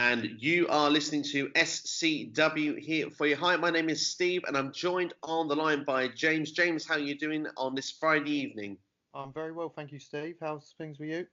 And you are listening to SCW here for you. Hi, my name is Steve, and I'm joined on the line by James. James, how are you doing on this Friday evening? I'm very well, thank you, Steve. How's things with you?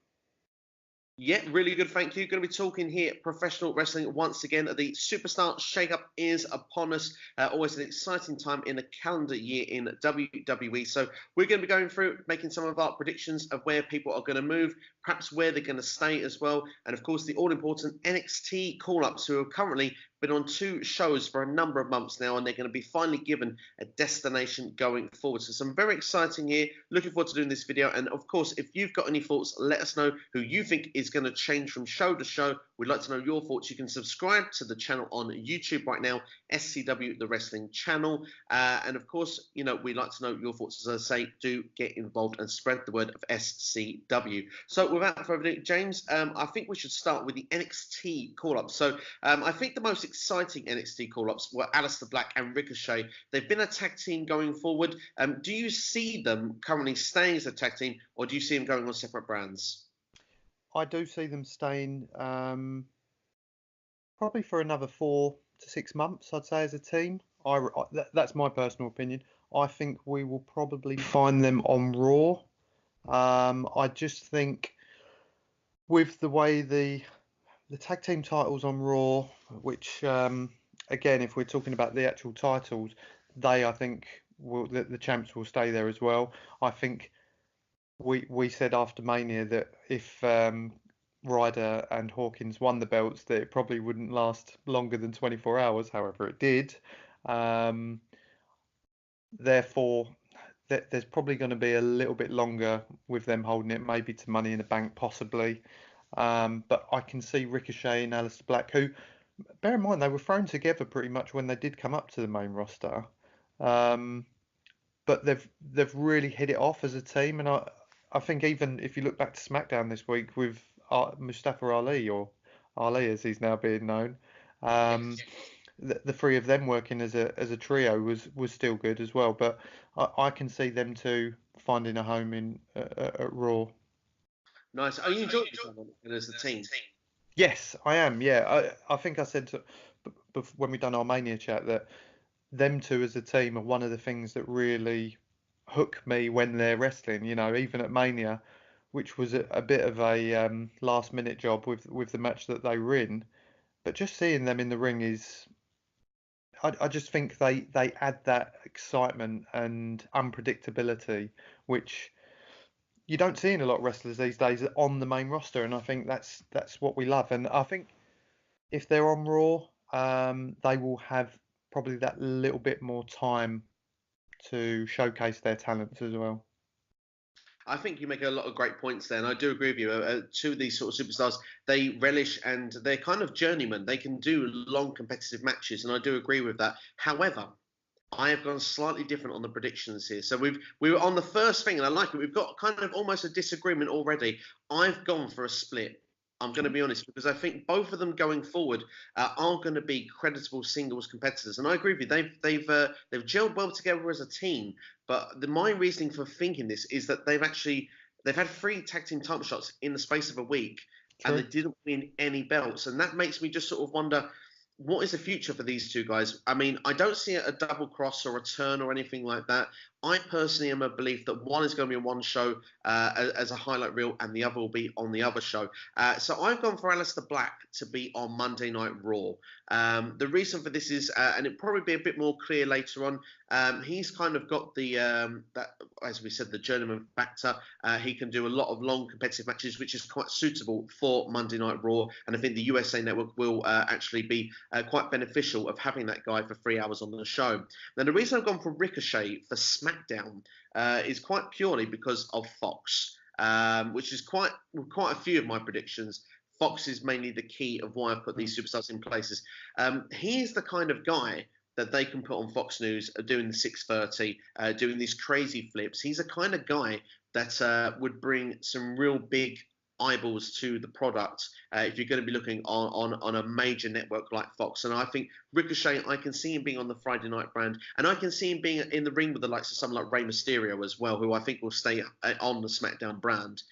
Yeah, really good, thank you. Going to be talking here professional wrestling once again. The Superstar Shake-Up is upon us. Always an exciting time in a calendar year in WWE. So we're going to be going through, making some of our predictions of where people are going to move, perhaps where they're going to stay as well. And of course, the all-important NXT call-ups who have currently been on 2 shows for a number of months now, and they're going to be finally given a destination going forward. So some very exciting here. Looking forward to doing this video. And of course, if you've got any thoughts, let us know who you think is going to change from show to show. We'd like to know your thoughts. You can subscribe to the channel on YouTube right now, SCW, the wrestling channel. And of course, you know, we'd like to know your thoughts. As I say, do get involved and spread the word of SCW. So without further ado, James, I think we should start with the NXT call-up. So I think the most exciting NXT call-ups were Aleister Black and Ricochet. They've been a tag team going forward. Do you see them currently staying as a tag team, or do you see them going on separate brands? I do see them staying probably for another 4 to 6 months, I'd say, as a team. That's my personal opinion. I think we will probably find them on Raw. I just think with the way the tag team titles on Raw, which again, if we're talking about the actual titles, I think the champs will stay there as well. I think we said after Mania that if Ryder and Hawkins won the belts, that it probably wouldn't last longer than 24 hours. However, it did. Therefore, there's probably going to be a little bit longer with them holding it, maybe to Money in the Bank, possibly. But I can see Ricochet and Aleister Black, who, bear in mind, they were thrown together pretty much when they did come up to the main roster. But they've really hit it off as a team, and I think even if you look back to SmackDown this week with Mustafa Ali, or Ali as he's now being known, the 3 of them working as a trio was still good as well. But I can see them 2 finding a home at Raw. Nice. Are you enjoying it as a team? Yes, I am. Yeah, I think I said when we done our Mania chat that them 2 as a team are one of the things that really hook me when they're wrestling. You know, even at Mania, which was a bit of a last minute job with the match that they were in, but just seeing them in the ring is, I just think they add that excitement and unpredictability, which you don't see in a lot of wrestlers these days on the main roster, and I think that's what we love. And I think if they're on Raw, they will have probably that little bit more time to showcase their talents as well. I think you make a lot of great points there, and I do agree with you. 2 of these sort of superstars, they relish and they're kind of journeymen. They can do long competitive matches, and I do agree with that. However, I have gone slightly different on the predictions here. So we were on the first thing, and I like it. We've got kind of almost a disagreement already. I've gone for a split. I'm going to be honest, because I think both of them going forward are going to be creditable singles competitors. And I agree with you. They've gelled well together as a team. But my reasoning for thinking this is that they've had 3 tag team title shots in the space of a week, and they didn't win any belts. And that makes me just sort of wonder, what is the future for these 2 guys? I mean, I don't see a double cross or a turn or anything like that. I personally am a belief that one is going to be on one show as a highlight reel, and the other will be on the other show. So I've gone for Aleister Black to be on Monday Night Raw. The reason for this is, and it'll probably be a bit more clear later on, he's kind of got that, as we said, the journeyman factor. He can do a lot of long competitive matches, which is quite suitable for Monday Night Raw. And I think the USA Network will actually be quite beneficial of having that guy for 3 hours on the show. Now, the reason I've gone for Ricochet for SmackDown is quite purely because of Fox, which is quite a few of my predictions. Fox is mainly the key of why I've put these superstars in places. He's the kind of guy that they can put on Fox News doing the 6:30, doing these crazy flips. He's a kind of guy that would bring some real big eyeballs to the product if you're going to be looking on a major network like Fox. And I think Ricochet, I can see him being on the Friday night brand, and I can see him being in the ring with the likes of someone like Rey Mysterio as well, who I think will stay on the SmackDown brand.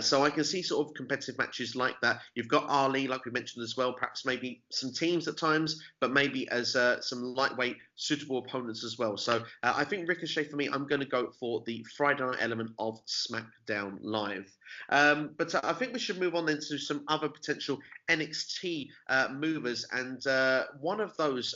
So I can see sort of competitive matches like that. You've got Ali, like we mentioned as well, perhaps maybe some teams at times, but maybe as some lightweight suitable opponents as well. So I think Ricochet, for me, I'm going to go for the Friday night element of SmackDown Live. But I think we should move on then to some other potential NXT movers, and one of those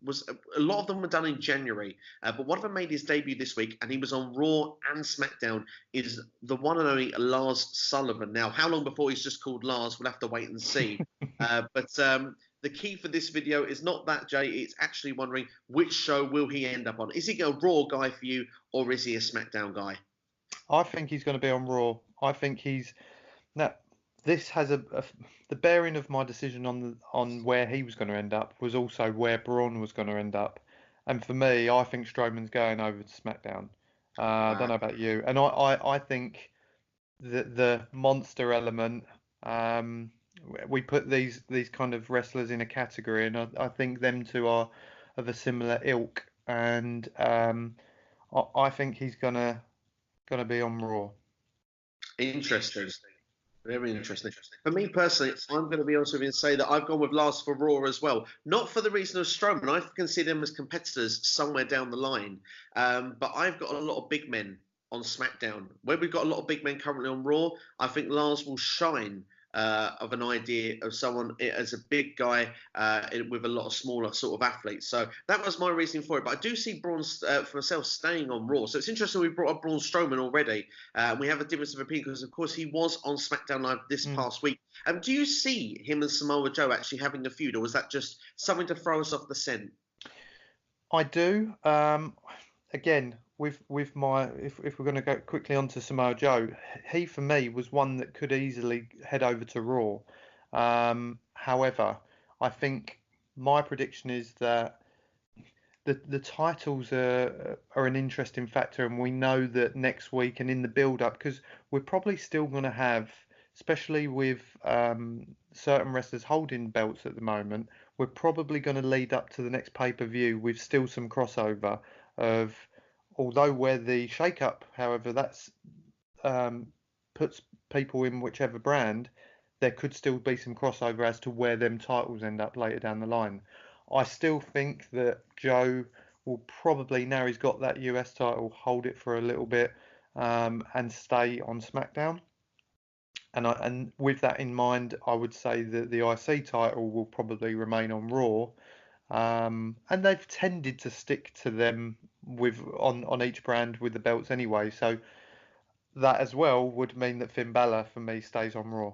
was a lot of them were done in January, but one of them made his debut this week, and he was on Raw and SmackDown. Is the one and only Lars Sullivan. Now, how long before he's just called Lars? We'll have to wait and see. But the key for this video is not that, Jay. It's actually wondering which show will he end up on. Is he a Raw guy for you, or is he a SmackDown guy? I think he's going to be on Raw. I think he's now. This has the bearing of my decision on where he was going to end up was also where Braun was going to end up, and for me, I think Strowman's going over to SmackDown. I don't know about you, and I think the monster element. We put these kind of wrestlers in a category, and I think them two are of a similar ilk, and I think he's gonna be on Raw. Interesting. Very interesting. For me personally, I'm going to be honest with you and say that I've gone with Lars for Raw as well. Not for the reason of Strowman. I consider them as competitors somewhere down the line. But I've got a lot of big men on SmackDown. Where we've got a lot of big men currently on Raw, I think Lars will shine of an idea of someone as a big guy with a lot of smaller sort of athletes. So that was my reasoning for it. But I do see Braun, for myself, staying on Raw. So it's interesting we brought up Braun Strowman already. We have a difference of opinion because, of course, he was on SmackDown Live this past week. Do you see him and Samoa Joe actually having a feud, or was that just something to throw us off the scent? I do. Again, with my if we're going to go quickly on to Samoa Joe, he for me was one that could easily head over to Raw. However, I think my prediction is that the titles are an interesting factor, and we know that next week and in the build up, because we're probably still going to have, especially with certain wrestlers holding belts at the moment, we're probably going to lead up to the next pay-per-view with still some crossover of, although where the shake-up, however, that's puts people in whichever brand, there could still be some crossover as to where them titles end up later down the line. I still think that Joe will probably, now he's got that US title, hold it for a little bit and stay on SmackDown. And with that in mind, I would say that the IC title will probably remain on Raw. And they've tended to stick to them on each brand with the belts anyway. So that as well would mean that Finn Balor for me stays on Raw.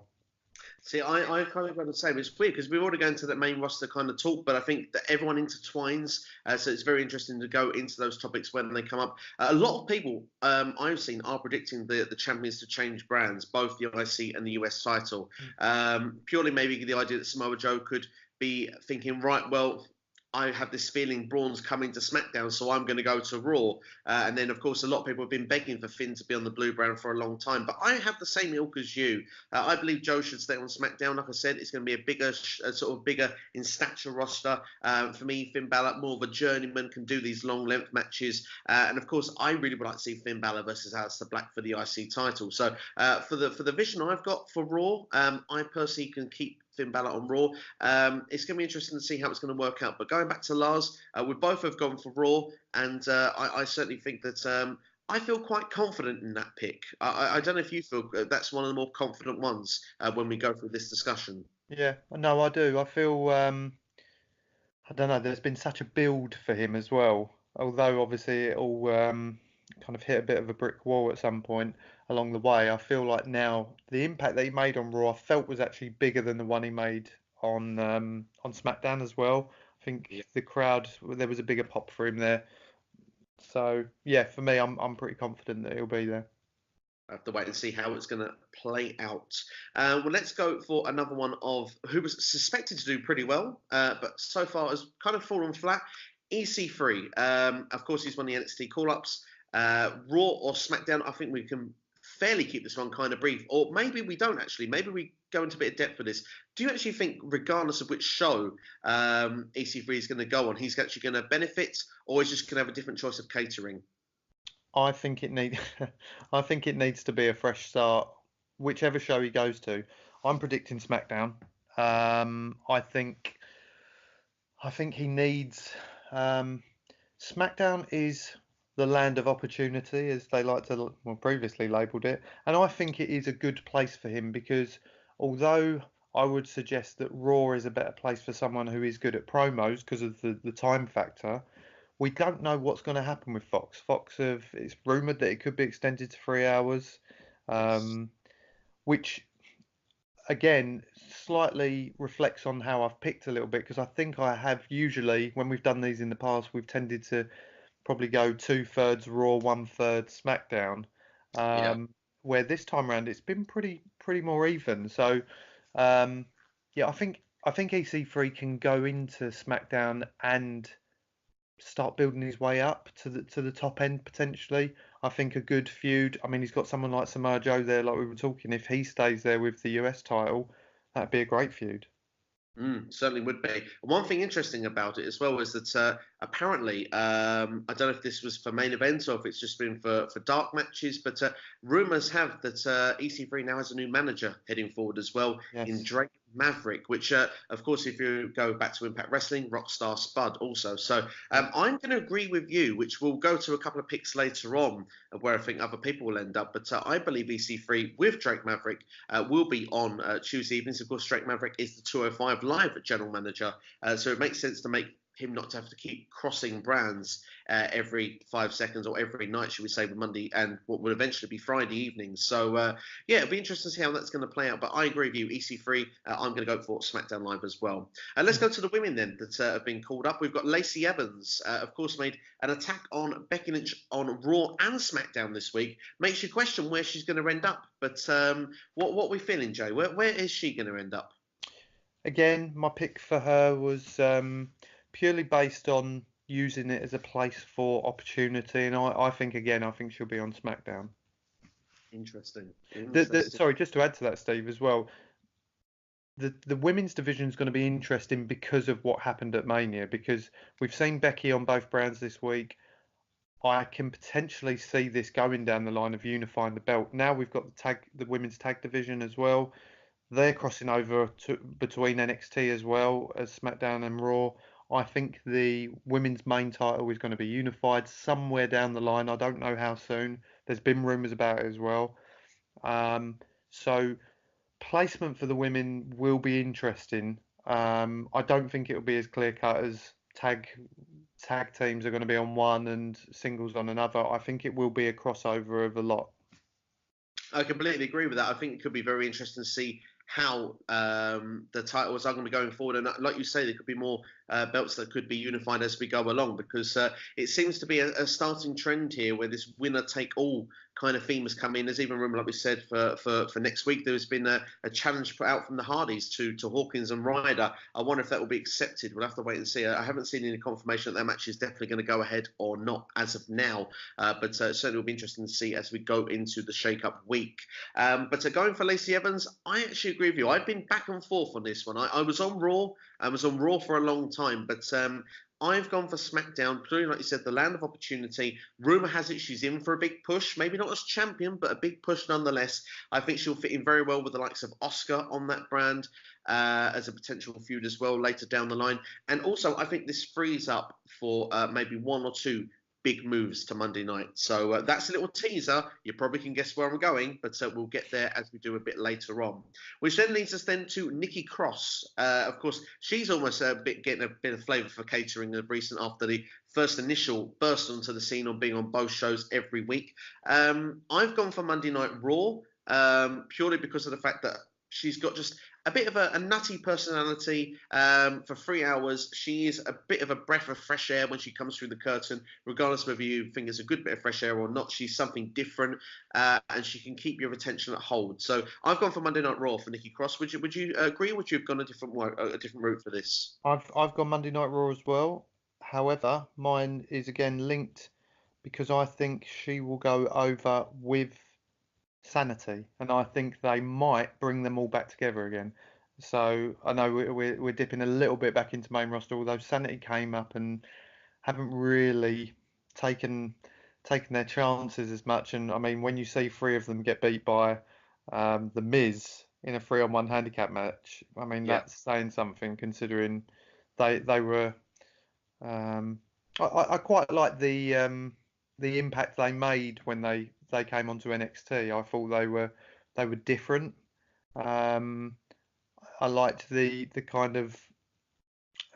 See, I kind of got the same. It's weird because we've already gone to the main roster kind of talk, but I think that everyone intertwines. So it's very interesting to go into those topics when they come up. A lot of people I've seen are predicting the champions to change brands, both the IC and the US title. Purely maybe the idea that Samoa Joe could be thinking, right, well, I have this feeling Braun's coming to SmackDown, so I'm going to go to Raw. And then, of course, a lot of people have been begging for Finn to be on the blue brand for a long time. But I have the same ilk as you. I believe Joe should stay on SmackDown. Like I said, it's going to be a bigger, sort of bigger in stature roster. For me, Finn Balor, more of a journeyman, can do these long length matches. And of course, I really would like to see Finn Balor versus Aleister Black for the IC title. So for the vision I've got for Raw, I personally can keep Finn Balor on Raw. It's going to be interesting to see how it's going to work out. But going back to Lars, we both have gone for Raw, and I certainly think that I feel quite confident in that pick. I don't know if you feel that's one of the more confident ones when we go through this discussion. Yeah, no, I do. I feel, I don't know, there's been such a build for him as well. Although obviously it all kind of hit a bit of a brick wall at some point along the way. I feel like now the impact that he made on Raw, I felt was actually bigger than the one he made on SmackDown as well. I think the crowd, there was a bigger pop for him there. So yeah, for me, I'm pretty confident that he'll be there. I have to wait and see how it's going to play out. Well, let's go for another one of who was suspected to do pretty well, but so far has kind of fallen flat. EC3. Of course, he's won the NXT call-ups. Raw or SmackDown, I think we can fairly keep this one kind of brief, or maybe we don't actually. Maybe we go into a bit of depth with this. Do you actually think, regardless of which show EC3 is going to go on, he's actually going to benefit, or is just going to have a different choice of catering? I think it I think it needs to be a fresh start, whichever show he goes to. I'm predicting SmackDown. I think he needs. SmackDown is the land of opportunity, as they like to, well, previously labelled it, and I think it is a good place for him because although I would suggest that Raw is a better place for someone who is good at promos because of the time factor, we don't know what's going to happen with Fox. It's rumoured that it could be extended to 3 hours, which again slightly reflects on how I've picked a little bit, because I think I have usually, when we've done these in the past, we've tended to probably go 2/3 Raw, 1/3 SmackDown. Where this time around it's been pretty more even. So yeah, I think EC3 can go into SmackDown and start building his way up to the top end potentially. I think a good feud. I mean, he's got someone like Samoa Joe there, like we were talking. If he stays there with the US title, that'd be a great feud. Certainly would be. One thing interesting about it as well is that apparently, I don't know if this was for main events or if it's just been for dark matches, but rumours have that EC3 now has a new manager heading forward as well, in Drake Maverick, which, of course, if you go back to Impact Wrestling, Rockstar Spud also. So I'm going to agree with you, which we'll go to a couple of picks later on where I think other people will end up. But I believe EC3 with Drake Maverick will be on Tuesday evenings. Of course, Drake Maverick is the 205 Live general manager. So it makes sense to make him not to have to keep crossing brands every 5 seconds or every night, should we say, with Monday and what will eventually be Friday evenings. So, yeah, it'll be interesting to see how that's going to play out. But I agree with you, EC3, I'm going to go for SmackDown Live as well. Let's go to the women then that have been called up. We've got Lacey Evans, of course, made an attack on Becky Lynch on Raw and SmackDown this week. Makes you question where she's going to end up. But what are we feeling, Jay? Where is she going to end up? Again, my pick for her was purely based on using it as a place for opportunity, and I think she'll be on SmackDown. Interesting. Sorry, just to add to that, Steve, as well, the women's division is going to be interesting because of what happened at Mania, because we've seen Becky on both brands this week. I can potentially see this going down the line of unifying the belt. Now we've got the women's tag division as well. They're crossing over between NXT as well as SmackDown and Raw. I think the women's main title is going to be unified somewhere down the line. I don't know how soon. There's been rumours about it as well. So placement for the women will be interesting. I don't think it'll be as clear cut as tag teams are going to be on one and singles on another. I think it will be a crossover of a lot. I completely agree with that. I think it could be very interesting to see how the titles are going to be going forward. And like you say, there could be more belts that could be unified as we go along, because it seems to be a starting trend here where this winner-take-all kind of theme has come in. There's even room, like we said, for next week. There's been a challenge put out from the Hardys to Hawkins and Ryder. I wonder if that will be accepted. We'll have to wait and see. I haven't seen any confirmation that match is definitely going to go ahead or not as of now. But certainly will be interesting to see as we go into the shake-up week. But going for Lacey Evans, I actually agree with you. I've been back and forth on this one. I was on Raw. I was on Raw for a long time, but I've gone for SmackDown, purely like you said, the land of opportunity. Rumour has it she's in for a big push, maybe not as champion, but a big push nonetheless. I think she'll fit in very well with the likes of Asuka on that brand as a potential feud as well later down the line. And also, I think this frees up for maybe one or two big moves to Monday night. So that's a little teaser. You probably can guess where I'm going, but we'll get there as we do a bit later on. Which then leads us then to Nikki Cross. Of course, she's almost getting a bit of flavour for catering of recent after the first initial burst onto the scene on being on both shows every week. I've gone for Monday Night Raw purely because of the fact that she's got just a bit of a nutty personality. For 3 hours, she is a bit of a breath of fresh air when she comes through the curtain, regardless of whether you think it's a good bit of fresh air or not. She's something different, and she can keep your attention at hold. So I've gone for Monday Night Raw for Nikki Cross. Would you agree, or would you have gone a different route for this? I've gone Monday Night Raw as well. However, mine is again linked because I think she will go over with Sanity, and I think they might bring them all back together again. So I know we're dipping a little bit back into main roster, although Sanity came up and haven't really taken taken their chances as much. And I mean, when you see three of them get beat by the Miz in a 3-on-1 handicap match, I mean Yeah. that's saying something considering they were. Um, I quite like the impact they made when they came onto NXT. I thought they were different. Um, I liked the kind of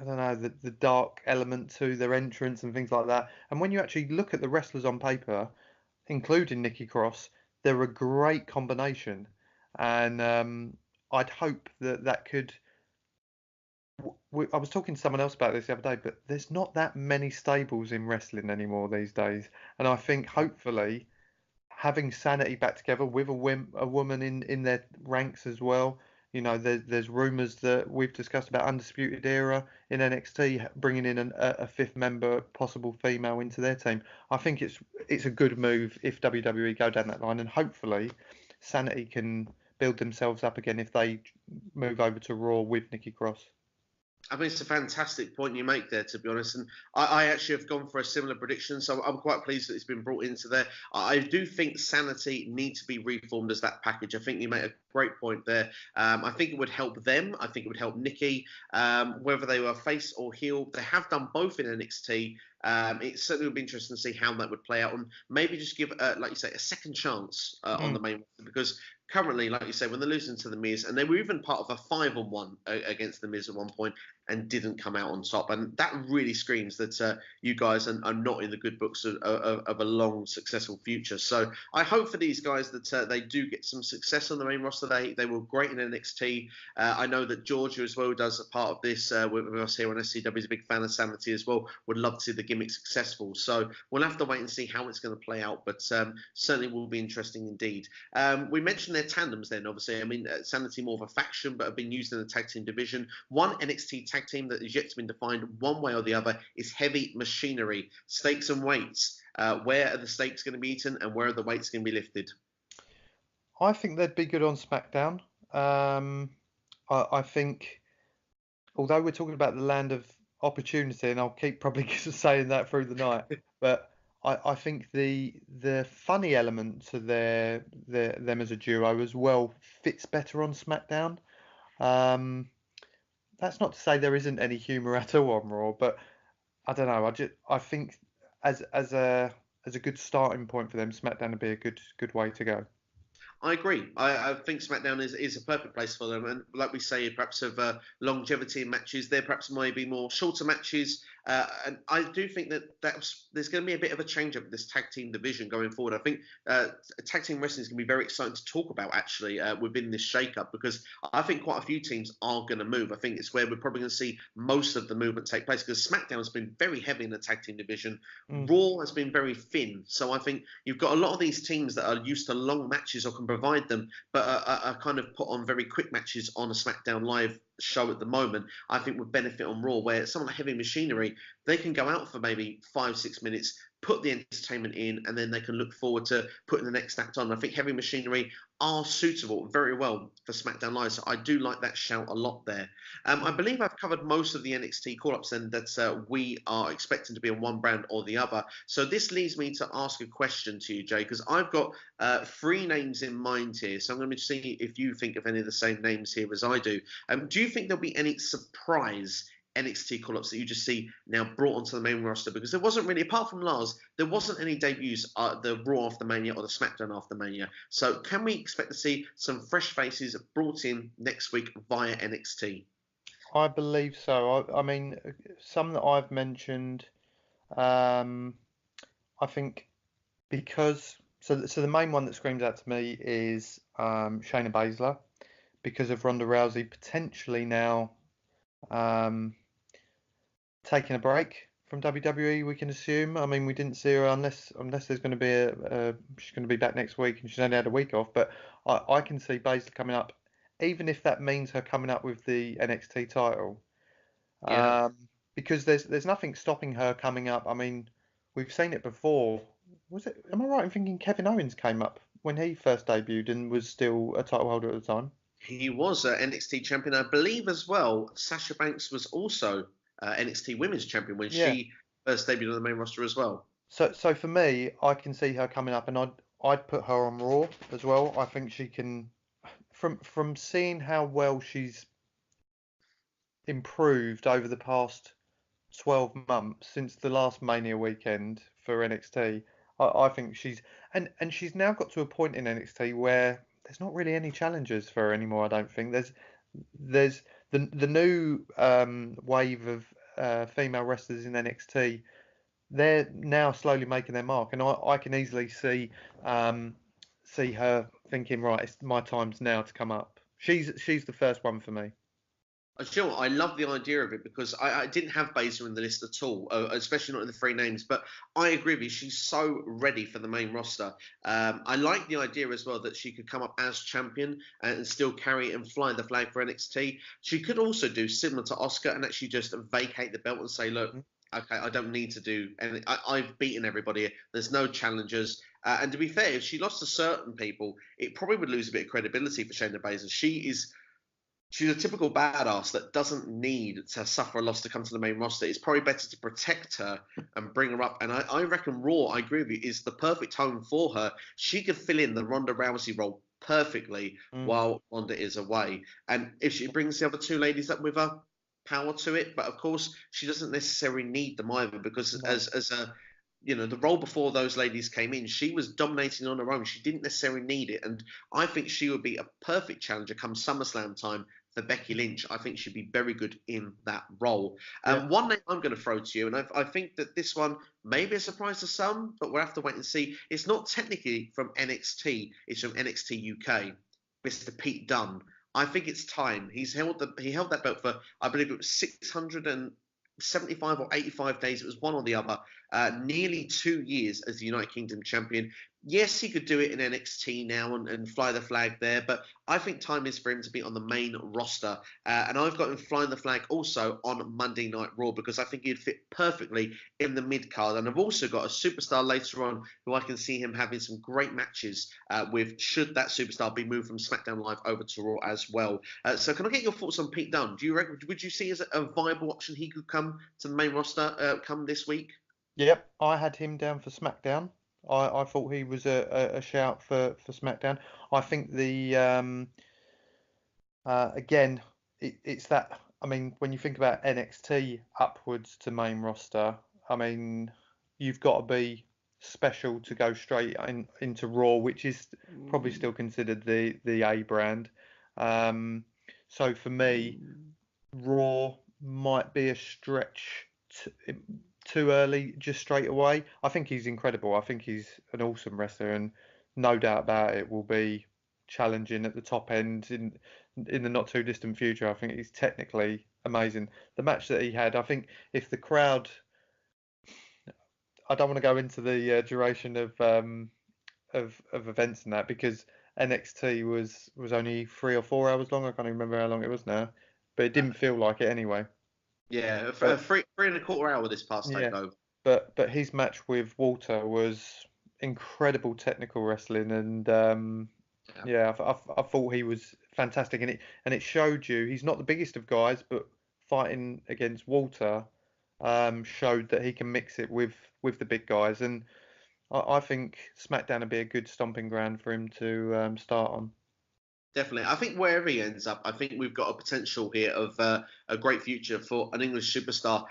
I don't know the dark element to their entrance and things like that. And when you actually look at the wrestlers on paper, including Nikki Cross, they're a great combination. And I'd hope that that could. I was talking to someone else about this the other day, but there's not that many stables in wrestling anymore these days. And I think hopefully having Sanity back together with a woman in their ranks as well. You know, there's rumours that we've discussed about Undisputed Era in NXT bringing in a fifth member, possible female, into their team. I think it's a good move if WWE go down that line, and hopefully Sanity can build themselves up again if they move over to Raw with Nikki Cross. I mean, it's a fantastic point you make there, to be honest. And I actually have gone for a similar prediction, so I'm quite pleased that it's been brought into there. I do think Sanity need to be reformed as that package. I think you make a great point there. I think it would help them. I think it would help Nikki, whether they were face or heel. They have done both in NXT. It certainly would be interesting to see how that would play out, and maybe just give, like you say, a second chance on the main roster, because currently, like you say, when they're losing to the Miz, and they were even part of a 5-on-1 against the Miz at one point and didn't come out on top, and that really screams that you guys are not in the good books of a long, successful future. So I hope for these guys that they do get some success on the main roster. They were great in NXT. I know that Georgia as well does a part of this with us here on SCW. Is a big fan of Sanity as well. Would love to see the gimmick successful. So we'll have to wait and see how it's going to play out, but certainly will be interesting indeed. We mentioned their tandems then, obviously. I mean, Sanity more of a faction, but have been used in the tag team division. One NXT tag team that is yet to be defined one way or the other is Heavy Machinery. Stakes and weights. Where are the stakes going to be eaten, and where are the weights going to be lifted? I think they'd be good on SmackDown. I think, although we're talking about the land of opportunity, and I'll keep probably saying that through the night, but I think the funny element to them as a duo as well fits better on SmackDown. That's not to say there isn't any humour at all on Raw, but I don't know. I think as a good starting point for them, SmackDown would be a good way to go. I agree. I think SmackDown is a perfect place for them. And like we say, perhaps of longevity in matches, there perhaps maybe more shorter matches. And I do think that there's going to be a bit of a change up with this tag team division going forward. I think tag team wrestling is going to be very exciting to talk about, actually, within this shake-up, because I think quite a few teams are going to move. I think it's where we're probably going to see most of the movement take place, because SmackDown has been very heavy in the tag team division. Raw has been very thin. So I think you've got a lot of these teams that are used to long matches or can provide them, but are kind of put on very quick matches on a SmackDown Live show at the moment. I think would benefit on Raw, where someone like Heavy Machinery, they can go out for maybe 5-6 minutes, put the entertainment in, and then they can look forward to putting the next act on. I think Heavy Machinery are suitable very well for SmackDown Live, so I do like that shout a lot there. I believe I've covered most of the NXT call-ups then that we are expecting to be on one brand or the other. So this leads me to ask a question to you, Jay, because I've got 3 names in mind here, so I'm going to see if you think of any of the same names here as I do. Do you think there'll be any surprise NXT call-ups that you just see now brought onto the main roster? Because there wasn't really, apart from Lars, there wasn't any debuts the Raw after Mania or the SmackDown after Mania. So can we expect to see some fresh faces brought in next week via NXT? I believe so. I mean, some that I've mentioned, I think because so the main one that screams out to me is Shayna Baszler, because of Ronda Rousey potentially now taking a break from WWE. We can assume. I mean, we didn't see her unless there's going to be she's going to be back next week and she's only had a week off. But I can see Baszler coming up, even if that means her coming up with the NXT title. Yeah. Because there's nothing stopping her coming up. I mean, we've seen it before. Was it? Am I right in thinking Kevin Owens came up when he first debuted and was still a title holder at the time? He was NXT champion. I believe as well, Sasha Banks was also NXT Women's Champion when Yeah. she first debuted on the main roster as well. So for me, I can see her coming up, and I'd put her on Raw as well. I think she can, from seeing how well she's improved over the past 12 months since the last Mania weekend for NXT. I think and she's now got to a point in NXT where there's not really any challengers for her anymore. I don't think there's the new wave of female wrestlers in NXT. They're now slowly making their mark, and I can easily see her thinking, right, it's my time's now to come up. She's the first one for me. You know what? I love the idea of it because I didn't have Baszler in the list at all, especially not in the three names. But I agree with you. She's so ready for the main roster. I like the idea as well that she could come up as champion and still carry and fly the flag for NXT. She could also do similar to Asuka and actually just vacate the belt and say, look, okay, I don't need to do anything. I've beaten everybody. There's no challengers. And to be fair, if she lost to certain people, it probably would lose a bit of credibility for Shayna Baszler. She's a typical badass that doesn't need to suffer a loss to come to the main roster. It's probably better to protect her and bring her up. And I reckon Raw, I agree with you, is the perfect home for her. She could fill in the Ronda Rousey role perfectly while Ronda is away. And if she brings the other two ladies up with her, power to it. But of course, she doesn't necessarily need them either because the role before those ladies came in, she was dominating on her own. She didn't necessarily need it. And I think she would be a perfect challenger come SummerSlam time for Becky Lynch. I think she'd be very good in that role. One name I'm going to throw to you, and I think that this one may be a surprise to some, but we'll have to wait and see. It's not technically from NXT, it's from NXT UK, Mr. Pete Dunne. I think it's time. He held that belt for, I believe it was 675 or 85 days. It was one or the other. Nearly 2 years as the United Kingdom champion. Yes, he could do it in NXT now and fly the flag there, but I think time is for him to be on the main roster. And I've got him flying the flag also on Monday Night Raw because I think he'd fit perfectly in the mid-card. And I've also got a superstar later on who I can see him having some great matches with, should that superstar be moved from SmackDown Live over to Raw as well. So can I get your thoughts on Pete Dunne? Would you see as a viable option he could come to the main roster come this week? Yep, I had him down for SmackDown. I thought he was a shout for SmackDown. I think again, it's that. I mean, when you think about NXT upwards to main roster, I mean, you've got to be special to go straight into Raw, which is probably still considered the A brand. So for me, Raw might be a stretch too early, just straight away. I think he's incredible. I think he's an awesome wrestler, and no doubt about it, will be challenging at the top end in the not too distant future. I think he's technically amazing. The match that he had, I think, if the crowd, I don't want to go into the duration of events and that because NXT was only 3 or 4 hours long. I can't even remember how long it was now, but it didn't feel like it anyway. Yeah, three and a quarter hour this past takeover. But his match with Walter was incredible technical wrestling, and I thought he was fantastic, and it showed you he's not the biggest of guys, but fighting against Walter showed that he can mix it with the big guys, and I think SmackDown would be a good stomping ground for him to start on. Definitely. I think wherever he ends up, I think we've got a potential here of a great future for an English superstar.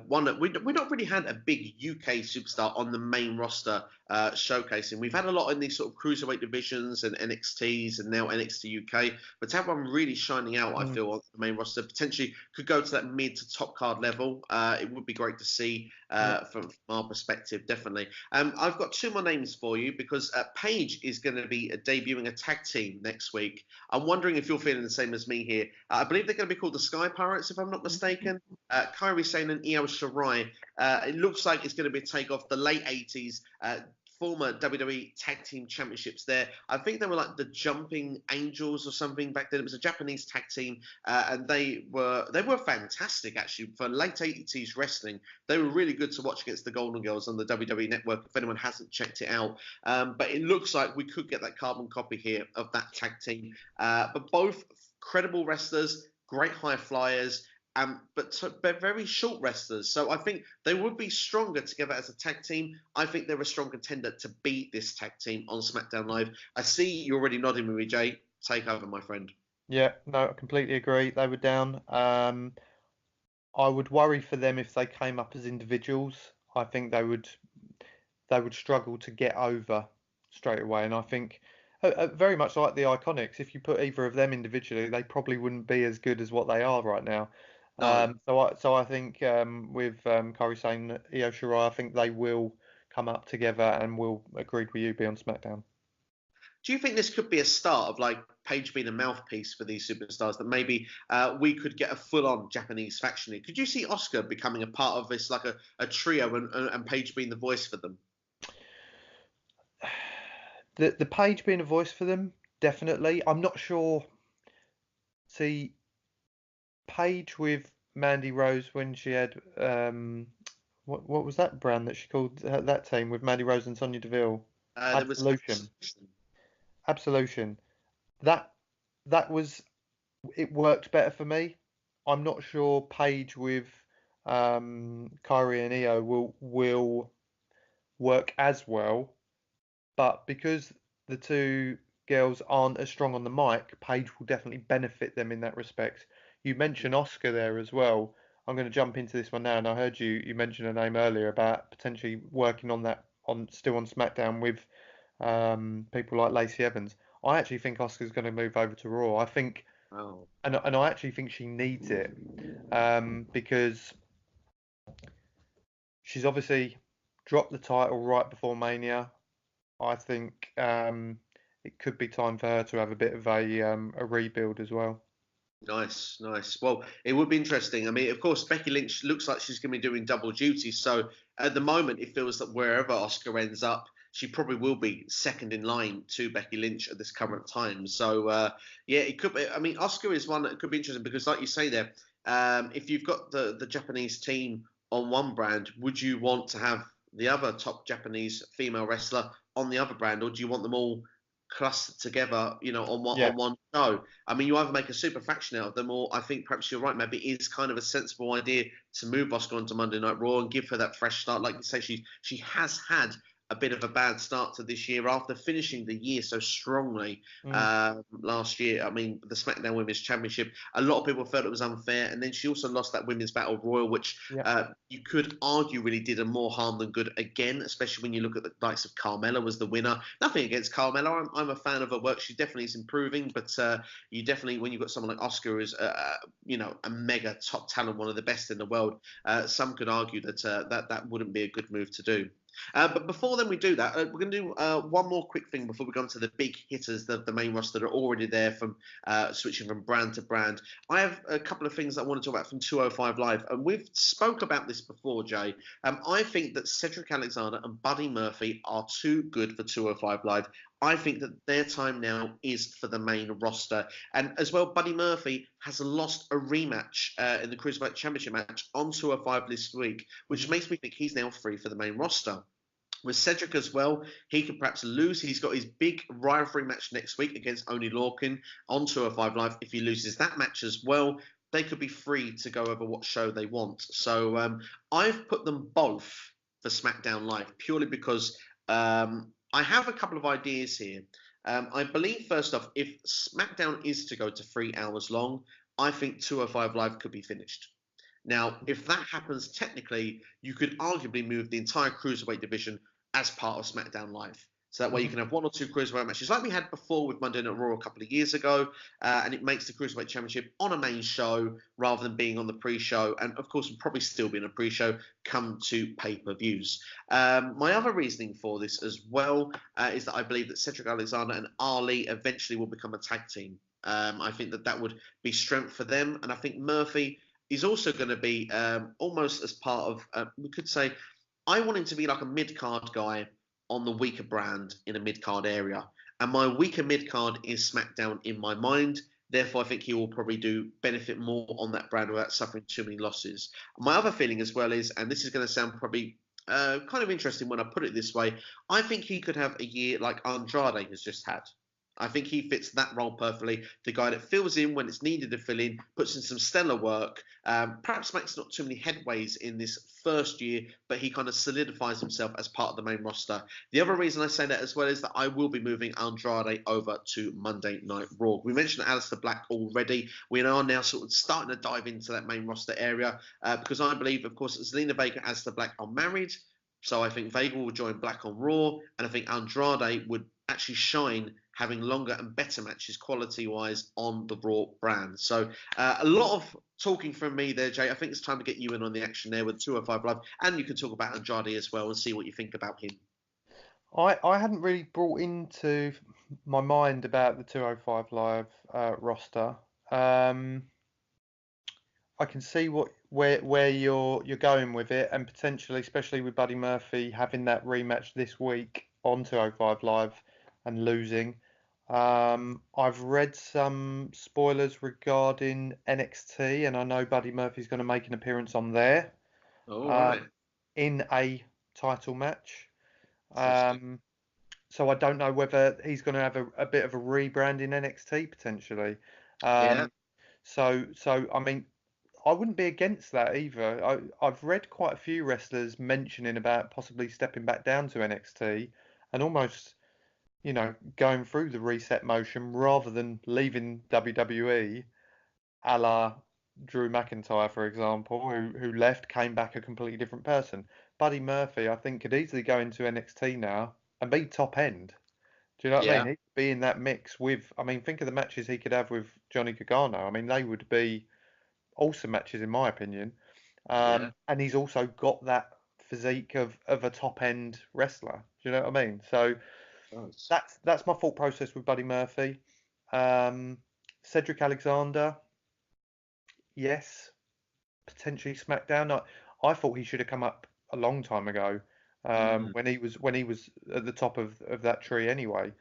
One that we've not really had a big UK superstar on the main roster showcasing. We've had a lot in these sort of cruiserweight divisions and NXTs and now NXT UK. But to have one really shining out, I feel, on the main roster, potentially could go to that mid to top card level. It would be great to see from our perspective, definitely. I've got 2 more names for you because Paige is going to be debuting a tag team next week. I'm wondering if you're feeling the same as me here. I believe they're going to be called the Sky Pirates, if I'm not mistaken. Kairi Sane and Io Shirai. It looks like it's going to be a takeoff the late 80s former WWE Tag Team Championships there. I think they were like the Jumping Angels or something back then. It was a Japanese tag team, and they were fantastic actually for late 80s wrestling. They were really good to watch against the Golden Girls on the WWE Network. If anyone hasn't checked it out, but it looks like we could get that carbon copy here of that tag team. But both credible wrestlers, great high flyers. But they're very short wrestlers, so I think they would be stronger together as a tag team. I think they're a strong contender to beat this tag team on SmackDown Live. I see you already nodding with me, Jay. Take over, my friend. Yeah, no, I completely agree. They were down. I would worry for them if they came up as individuals. I think they would struggle to get over straight away, and I think very much like the Iconics, if you put either of them individually, they probably wouldn't be as good as what they are right now. No. So I think with Curry saying Io Shirai, I think they will come up together and will, agreed with you, be on SmackDown. Do you think this could be a start of like Paige being a mouthpiece for these superstars, that maybe we could get a full-on Japanese faction here? Could you see Asuka becoming a part of this, like a trio, and Paige being the voice for them? The Paige being a voice for them, definitely. I'm not sure. See, Paige with Mandy Rose when she had what was that brand that she called that team with Mandy Rose and Sonya Deville? There was Absolution. Absolution. That was, it worked better for me. I'm not sure Paige with Kyrie and Io will work as well, but because the two girls aren't as strong on the mic, Paige will definitely benefit them in that respect. You mentioned Oscar there as well. I'm going to jump into this one now, and I heard you mention a name earlier about potentially working on that still on SmackDown with people like Lacey Evans. I actually think Oscar's going to move over to Raw. I think, Oh. and I actually think she needs it because she's obviously dropped the title right before Mania. I think it could be time for her to have a bit of a rebuild as well. Nice, nice. Well, it would be interesting. I mean, of course, Becky Lynch looks like she's going to be doing double duty. So at the moment, it feels that wherever Oscar ends up, she probably will be second in line to Becky Lynch at this current time. So yeah, it could be. I mean, Oscar is one that could be interesting because, like you say there, if you've got the Japanese team on one brand, would you want to have the other top Japanese female wrestler on the other brand, or do you want them all clustered together, on one show? I mean, you either make a super faction out of them, or I think perhaps you're right. Maybe it is kind of a sensible idea to move Asuka onto Monday Night Raw and give her that fresh start. Like you say, she has had a bit of a bad start to this year after finishing the year so strongly last year. I mean, the SmackDown Women's Championship, a lot of people felt it was unfair, and then she also lost that Women's Battle Royal, which you could argue really did her more harm than good again, especially when you look at the likes of Carmella was the winner. Nothing against Carmella, I'm a fan of her work. She definitely is improving, but you definitely, when you've got someone like Asuka who's a mega top talent, one of the best in the world, some could argue that that wouldn't be a good move to do. But before then we do that, we're going to do one more quick thing before we go on to the big hitters, the main roster that are already there from switching from brand to brand. I have a couple of things that I want to talk about from 205 Live, and we've spoke about this before, Jay. I think that Cedric Alexander and Buddy Murphy are too good for 205 Live. I think that their time now is for the main roster. And as well, Buddy Murphy has lost a rematch in the Cruiserweight Championship match on 205 this week, which makes me think he's now free for the main roster. With Cedric as well, he could perhaps lose. He's got his big rivalry match next week against Oney Lorcan on 205 Live. If he loses that match as well, they could be free to go over what show they want. So I've put them both for SmackDown Live purely because I have a couple of ideas here. I believe, first off, if SmackDown is to go to 3 hours long, I think 205 Live could be finished. Now, if that happens, technically, you could arguably move the entire Cruiserweight division as part of SmackDown Live. So that way you can have 1 or 2 Cruiserweight matches like we had before with Monday Night Raw a couple of years ago. And it makes the Cruiserweight Championship on a main show rather than being on the pre-show. And, of course, will probably still be in a pre-show come to pay-per-views. My other reasoning for this as well is that I believe that Cedric Alexander and Ali eventually will become a tag team. I think that would be strength for them. And I think Murphy is also going to be almost as part of, we could say, I want him to be like a mid-card guy on the weaker brand in a mid-card area. And my weaker mid-card is SmackDown in my mind. Therefore, I think he will probably benefit more on that brand without suffering too many losses. My other feeling as well is, and this is going to sound probably kind of interesting when I put it this way, I think he could have a year like Andrade has just had. I think he fits that role perfectly. The guy that fills in when it's needed to fill in, puts in some stellar work, perhaps makes not too many headways in this first year, but he kind of solidifies himself as part of the main roster. The other reason I say that as well is that I will be moving Andrade over to Monday Night Raw. We mentioned Aleister Black already. We are now sort of starting to dive into that main roster area because I believe, of course, Zelina Vega and Aleister Black are married. So I think Vega will join Black on Raw, and I think Andrade would actually shine having longer and better matches quality-wise on the Raw brand. So a lot of talking from me there, Jay. I think it's time to get you in on the action there with 205 Live, and you can talk about Andrade as well and see what you think about him. I hadn't really brought into my mind about the 205 Live roster. I can see where you're going with it, and potentially, especially with Buddy Murphy having that rematch this week on 205 Live and losing. I've read some spoilers regarding NXT, and I know Buddy Murphy's going to make an appearance on there. All right. In a title match. So I don't know whether he's going to have a bit of a rebrand in NXT potentially. Yeah. So I mean, I wouldn't be against that either. I've read quite a few wrestlers mentioning about possibly stepping back down to NXT and almost, going through the reset motion rather than leaving WWE, a la Drew McIntyre, for example, who left, came back a completely different person. Buddy Murphy, I think, could easily go into NXT now and be top end. Do you know what I mean? He'd be in that mix with, I mean, think of the matches he could have with Johnny Gargano. I mean, they would be awesome matches in my opinion. And he's also got that physique of a top end wrestler. Do you know what I mean? So that's my thought process with Buddy Murphy. Cedric Alexander, yes, potentially SmackDown. I thought he should have come up a long time ago, when he was at the top of that tree anyway.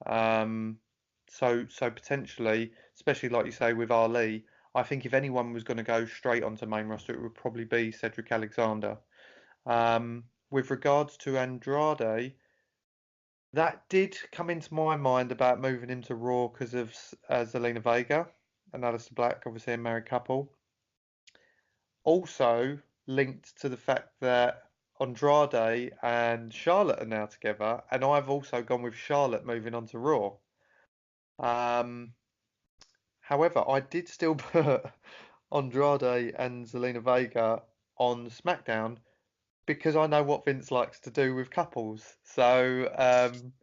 So potentially, especially like you say with Ali, I think if anyone was going to go straight onto main roster, it would probably be Cedric Alexander. With regards to Andrade, that did come into my mind about moving him to Raw because of Zelina Vega and Aleister Black, obviously a married couple. Also linked to the fact that Andrade and Charlotte are now together, and I've also gone with Charlotte moving on to Raw. However, I did still put Andrade and Zelina Vega on SmackDown because I know what Vince likes to do with couples. So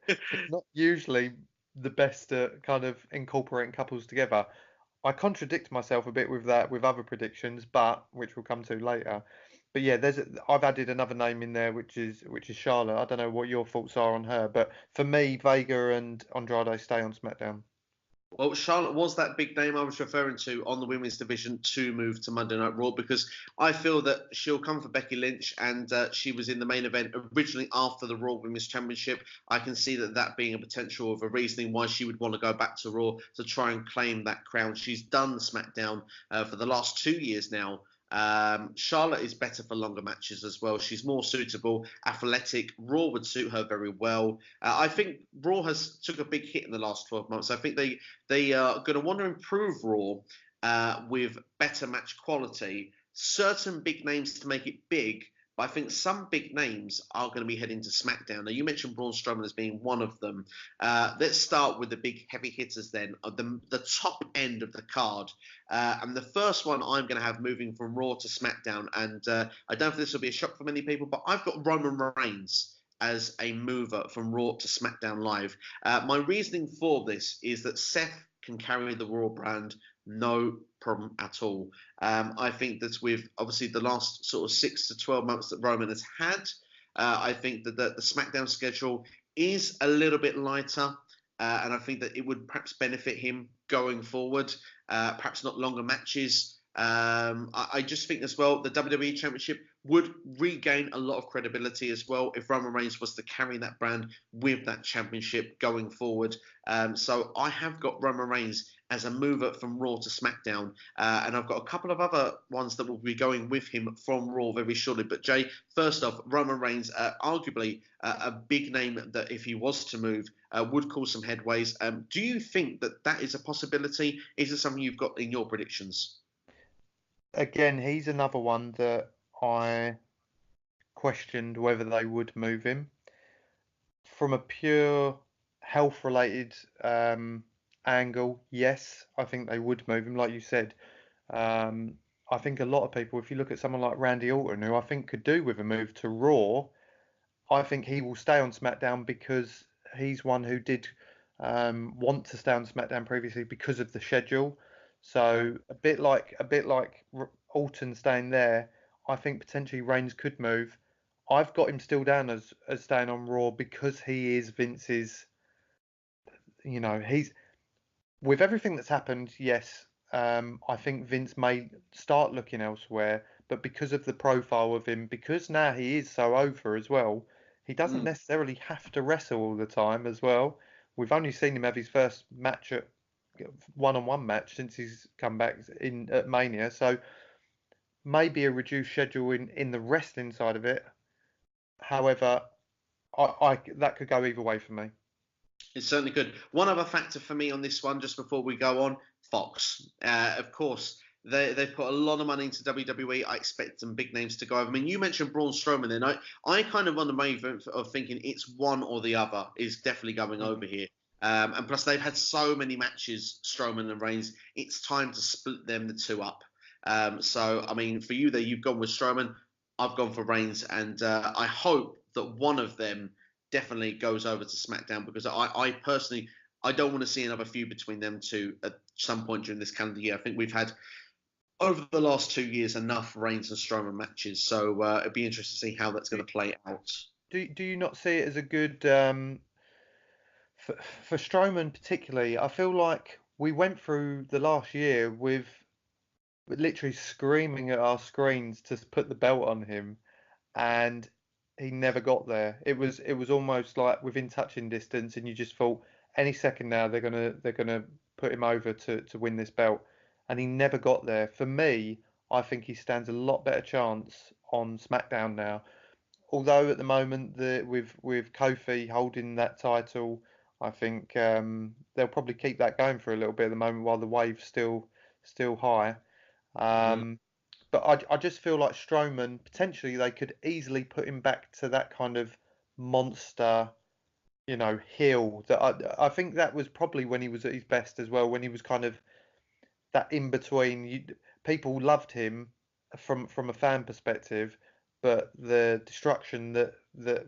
it's not usually the best at kind of incorporating couples together. I contradict myself a bit with that with other predictions, but which we'll come to later. But yeah, I've added another name in there, which is Charlotte. I don't know what your thoughts are on her, but for me, Vega and Andrade stay on SmackDown. Well, Charlotte was that big name I was referring to on the women's division to move to Monday Night Raw because I feel that she'll come for Becky Lynch, and she was in the main event originally after the Raw Women's Championship. I can see that being a potential of a reasoning why she would want to go back to Raw to try and claim that crown. She's done SmackDown for the last 2 years now. Charlotte is better for longer matches as well. She's more suitable, athletic. Raw would suit her very well. I think Raw has took a big hit in the last 12 months. I think they are going to want to improve Raw with better match quality, certain big names to make it big. But I think some big names are going to be heading to SmackDown. Now, you mentioned Braun Strowman as being one of them. Let's start with the big heavy hitters then, the top end of the card. And the first one I'm going to have moving from Raw to SmackDown. And I don't know if this will be a shock for many people, but I've got Roman Reigns as a mover from Raw to SmackDown Live. My reasoning for this is that Seth can carry the Raw brand, no problem at all. I think that with obviously the last sort of 6 to 12 months that Roman has had, I think that the SmackDown schedule is a little bit lighter, and I think that it would perhaps benefit him going forward, perhaps not longer matches. I just think as well the WWE Championship would regain a lot of credibility as well if Roman Reigns was to carry that brand with that championship going forward. So I have got Roman Reigns as a mover from Raw to SmackDown, and I've got a couple of other ones that will be going with him from Raw very shortly. But Jay, first off, Roman Reigns, arguably a big name that if he was to move would cause some headways. Do you think that that is a possibility? Is it something you've got in your predictions? Again, he's another one that I questioned whether they would move him. From a pure health-related angle, yes, I think they would move him, like you said. I think a lot of people, if you look at someone like Randy Orton, who I think could do with a move to Raw, I think he will stay on SmackDown because he's one who did want to stay on SmackDown previously because of the schedule. So a bit like Orton staying there, I think potentially Reigns could move. I've got him still down as staying on Raw because he is Vince's. He's with everything that's happened. Yes, I think Vince may start looking elsewhere, but because of the profile of him, because now he is so over as well, he doesn't necessarily have to wrestle all the time as well. We've only seen him have his first match at one-on-one match since he's come back at Mania, so maybe a reduced schedule in the wrestling side of it. However, I that could go either way for me. It certainly could. One other factor for me on this one, just before we go on, Fox. Of course, they've put a lot of money into WWE. I expect some big names to go over. I mean, you mentioned Braun Strowman then. I kind of on the main of thinking it's one or the other is definitely going over here. And plus, they've had so many matches, Strowman and Reigns. It's time to split them the two up. So, I mean, for you there, you've gone with Strowman. I've gone for Reigns. And I hope that one of them definitely goes over to SmackDown because I personally, I don't want to see another feud between them two at some point during this calendar year. I think we've had, over the last 2 years, enough Reigns and Strowman matches. So it'd be interesting to see how that's going to play out. Do you not see it as a good for Strowman particularly? I feel like we went through the last year with literally screaming at our screens to put the belt on him, and he never got there. It was almost like within touching distance, and you just thought any second now they're gonna put him over to win this belt, and he never got there. For me, I think he stands a lot better chance on SmackDown now. Although at the moment with Kofi holding that title, I think they'll probably keep that going for a little bit at the moment while the wave's still high. But I just feel like Strowman, potentially they could easily put him back to that kind of monster, heel. That I think that was probably when he was at his best as well, when he was kind of that in between. People loved him from a fan perspective, but the destruction that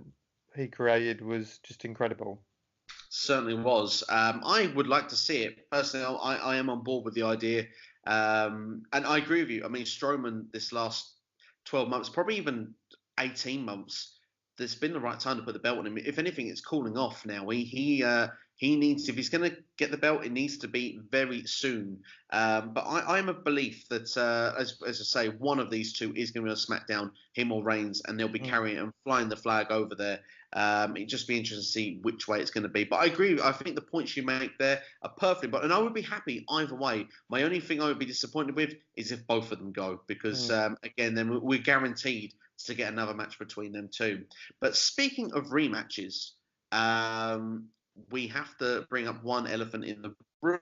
he created was just incredible. Certainly was. I would like to see it. Personally, I am on board with the idea. And I agree with you. I mean, Strowman, this last 12 months, probably even 18 months, there's been the right time to put the belt on him. If anything, it's cooling off now. He needs, if he's going to get the belt, it needs to be very soon. But I'm of belief that, as I say, one of these two is going to be on SmackDown, him or Reigns, and they'll be carrying and flying the flag over there. It'd just be interesting to see which way it's going to be. But I agree. I think the points you make there are perfect. And I would be happy either way. My only thing I would be disappointed with is if both of them go, because again, then we're guaranteed to get another match between them two. But speaking of rematches, we have to bring up one elephant in the room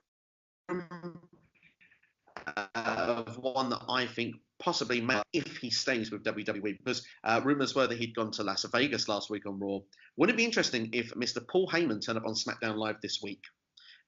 of one that I think possibly may, if he stays with WWE, because rumours were that he'd gone to Las Vegas last week on Raw. Wouldn't it be interesting if Mr. Paul Heyman turned up on SmackDown Live this week?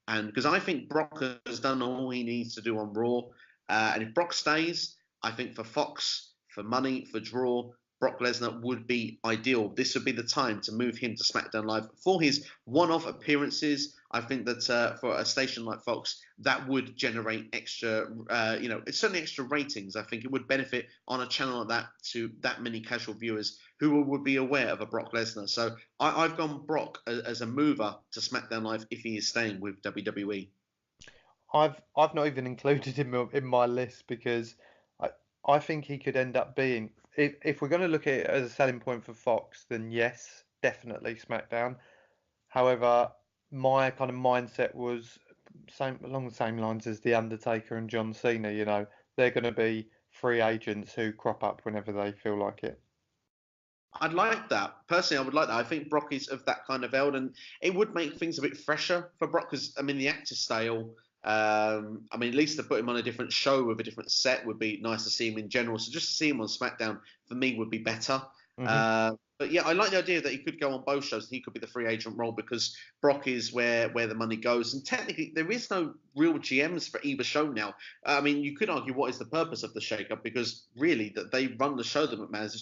And because I think Brock has done all he needs to do on Raw, and if Brock stays, I think for Fox, for money, for draw, Brock Lesnar would be ideal. This would be the time to move him to SmackDown Live for his one-off appearances. I think that for a station like Fox, that would generate extra, it's certainly extra ratings. I think it would benefit on a channel like that to that many casual viewers who would be aware of a Brock Lesnar. So I've gone Brock as a mover to SmackDown Live if he is staying with WWE. I've not even included him in my list because I think he could end up being, if we're going to look at it as a selling point for Fox, then yes, definitely SmackDown. However, my kind of mindset was along the same lines as The Undertaker and John Cena. They're going to be free agents who crop up whenever they feel like it. I'd like that. Personally, I would like that. I think Brock is of that kind of eld, and it would make things a bit fresher for Brock because, I mean, the actor's style, I mean, at least to put him on a different show with a different set would be nice to see him in general. So just to see him on SmackDown, for me, would be better. Hmm. But yeah, I like the idea that he could go on both shows and he could be the free agent role because Brock is where the money goes. And technically, there is no real GMs for either show now. I mean, you could argue what is the purpose of the shakeup because really that they run the show, the McMahons.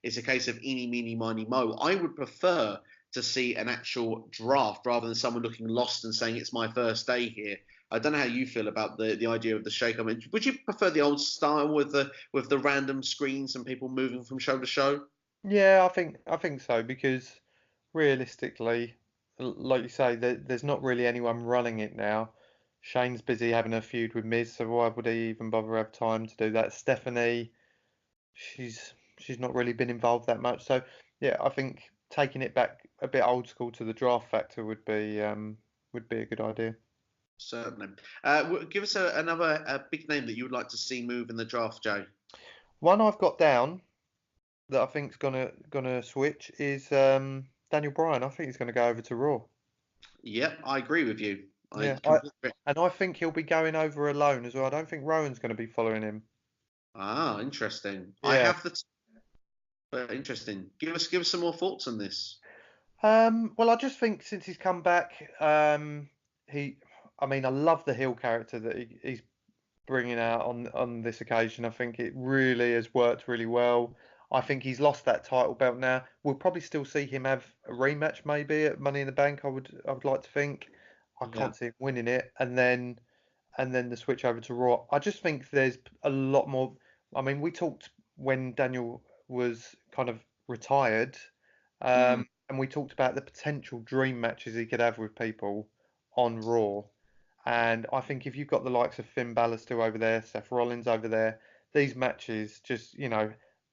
It's a case of eeny, meeny, miny, mo. I would prefer to see an actual draft rather than someone looking lost and saying it's my first day here. I don't know how you feel about the idea of the shake. I mean, would you prefer the old style with the random screens and people moving from show to show? Yeah, I think so because realistically, like you say, there's not really anyone running it now. Shane's busy having a feud with Miz, so why would he even bother have time to do that? Stephanie, she's not really been involved that much. So yeah, I think taking it back a bit old school to the draft factor would be a good idea. Certainly. Give us another big name that you would like to see move in the draft, Jay. One I've got down that I think's gonna switch is Daniel Bryan. I think he's gonna go over to Raw. Yep, I agree with you. I Yeah, completely agree. and I think he'll be going over alone as well. I don't think Rowan's going to be following him. Ah, interesting. I Yeah. have but interesting. Give us some more thoughts on this. Well, I just think since he's come back, I mean, I love the heel character that he's bringing out on this occasion. I think it really has worked really well. I think he's lost that title belt now. We'll probably still see him have a rematch maybe at Money in the Bank. I would like to think. I Yeah. can't see him winning it, and then the switch over to Raw. I just think there's a lot more. I mean, we talked when Daniel was kind of retired, Mm. and we talked about the potential dream matches he could have with people on Raw. And I think if you've got the likes of Finn Balor still over there, Seth Rollins over there, these matches just,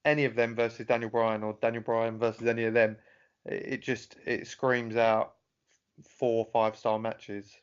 any of them versus Daniel Bryan or Daniel Bryan versus any of them, it screams out 4 or 5 star matches.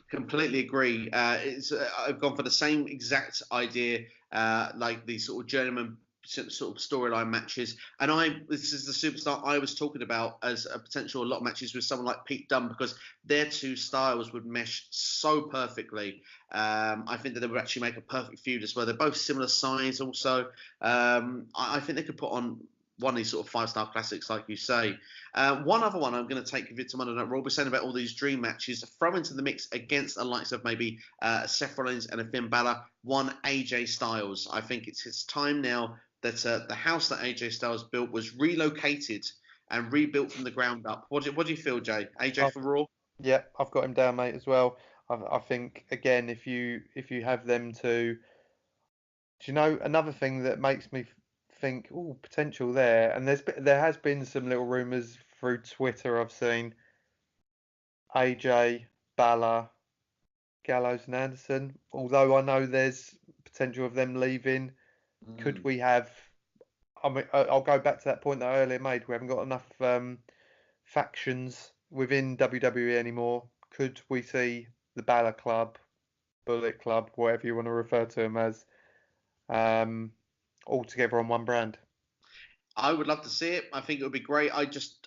Completely agree. I've gone for the same exact idea, like the sort of journeyman sort of storyline matches. And this is the superstar I was talking about as a potential a lot of matches with someone like Pete Dunne because their two styles would mesh so perfectly. I think that they would actually make a perfect feud as well. They're both similar size, also. I think they could put on one of these sort of 5 star classics, like you say. One other one I'm going to take with you to Monday Night Raw. We're saying about all these dream matches, throw into the mix against the likes of maybe Seth Rollins and a Finn Balor, one AJ Styles. I think it's his time now that the house that AJ Styles built was relocated and rebuilt from the ground up. What do you feel, Jay? AJ I've, for Raw? yeah, I've got him down, mate, as well. I think again, if you have them to, do you know another thing that makes me think, oh, potential there, and there has been some little rumours through Twitter I've seen AJ, Balor, Gallows and Anderson. Although I know there's potential of them leaving, could Mm. we have? I mean, I'll go back to that point that I earlier made. We haven't got enough factions within WWE anymore. Could we see the Balor Club, Bullet Club, whatever you want to refer to them as, um, all together on one brand? I would love to see it. I think it would be great.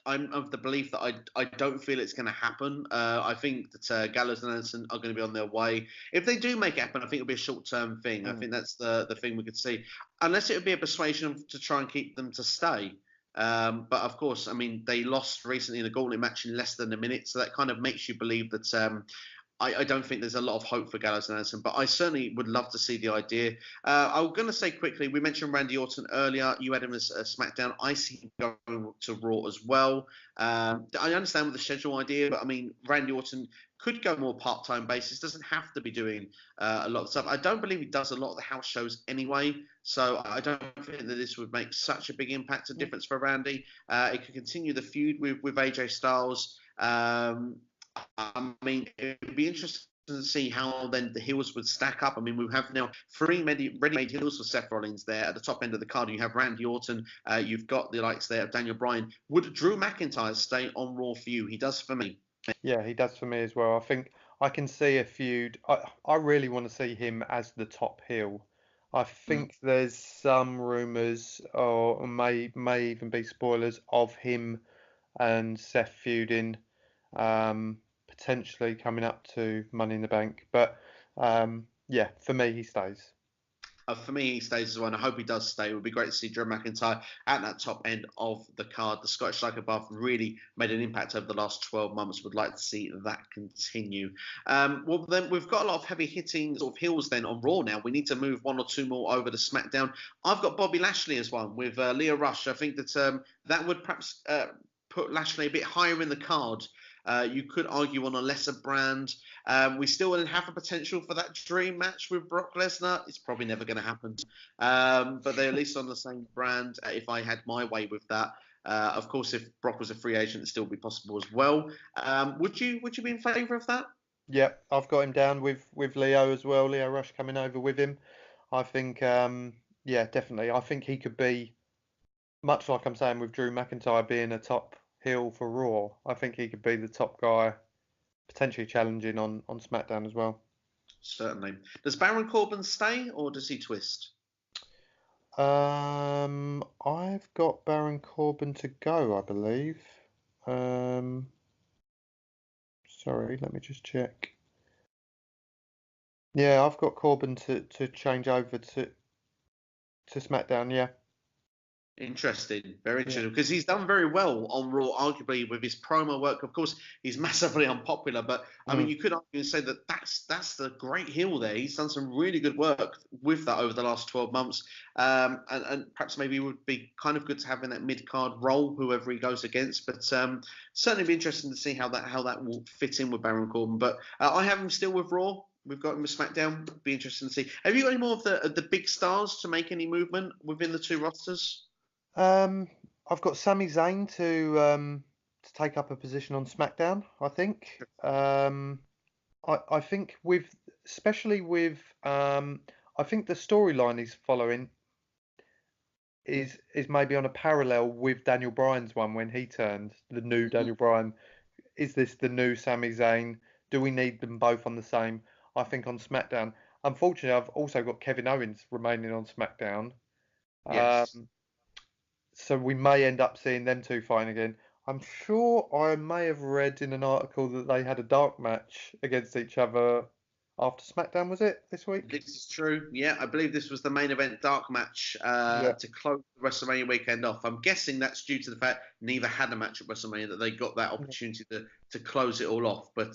I'm of the belief that I don't feel it's going to happen. I think that Gallows and Anderson are going to be on their way. If they do make it happen, I think it'll be a short term thing. I Mm. think that's the thing we could see, unless it would be a persuasion to try and keep them to stay. But of course, I mean they lost recently in a gauntlet match in less than a minute, so that kind of makes you believe that I don't think there's a lot of hope for Gallows and Anderson, but I certainly would love to see the idea. I'm going to say quickly, we mentioned Randy Orton earlier. You had him as SmackDown. I see him going to Raw as well. I understand with the schedule idea, but I mean, Randy Orton could go more part-time basis. Doesn't have to be doing a lot of stuff. I don't believe he does a lot of the house shows anyway, so I don't think that this would make such a big impact and difference for Randy. It could continue the feud with AJ Styles. I mean, it would be interesting to see how then the heels would stack up. I mean, we have now three ready-made heels for Seth Rollins there at the top end of the card. You have Randy Orton. You've got the likes there of Daniel Bryan. Would Drew McIntyre stay on Raw for you? He does for me. Yeah, he does for me as well. I think I can see a feud. I really want to see him as the top heel. I think there's some rumours, or may even be spoilers, of him and Seth feuding, potentially coming up to Money in the Bank. But yeah, for me, he stays. For me, he stays as well, and I hope he does stay. It would be great to see Drew McIntyre at that top end of the card. The Scottish Striker buff really made an impact over the last 12 months. Would like to see that continue. Well, then we've got a lot of heavy hitting sort of heels then on Raw now. We need to move one or two more over to SmackDown. I've got Bobby Lashley as one with Leah Rush. I think that that would perhaps put Lashley a bit higher in the card. You could argue on a lesser brand. We still have a potential for that dream match with Brock Lesnar. It's probably never going to happen. But they're at least on the same brand. If I had my way with that, of course, if Brock was a free agent, it'd still be possible as well. Would you be in favour of that? Yeah, I've got him down with Leo as well. Leo Rush coming over with him. I think, yeah, definitely. I think he could be, much like I'm saying with Drew McIntyre being a top heel for Raw, I think he could be the top guy, potentially challenging on SmackDown as well. Certainly. Does Baron Corbin stay or does he twist? I've got Baron Corbin to go, I believe. Sorry, let me just check. Yeah, I've got Corbin to change over to SmackDown, yeah. Interesting, very interesting, because he's done very well on Raw, arguably with his promo work. Of course, he's massively unpopular, but I mean, you could argue and say that that's the great heel there. He's done some really good work with that over the last 12 months, and perhaps maybe it would be kind of good to have in that mid-card role, whoever he goes against. But certainly be interesting to see how that will fit in with Baron Corbin. But I have him still with Raw. We've got him with SmackDown. Be interesting to see. Have you got any more of the big stars to make any movement within the two rosters? I've got Sami Zayn to take up a position on SmackDown. I think. I think especially with I think the storyline he's following is maybe on a parallel with Daniel Bryan's one when he turned, the new Daniel Bryan. Is this the new Sami Zayn? Do we need them both on the same? I think on SmackDown. Unfortunately, I've also got Kevin Owens remaining on SmackDown. Yes. So we may end up seeing them two fighting again. I'm sure I may have read in an article that they had a dark match against each other after SmackDown, was it, this week? This is true. Yeah, I believe this was the main event dark match to close the WrestleMania weekend off. I'm guessing that's due to the fact neither had a match at WrestleMania, that they got that opportunity to close it all off. But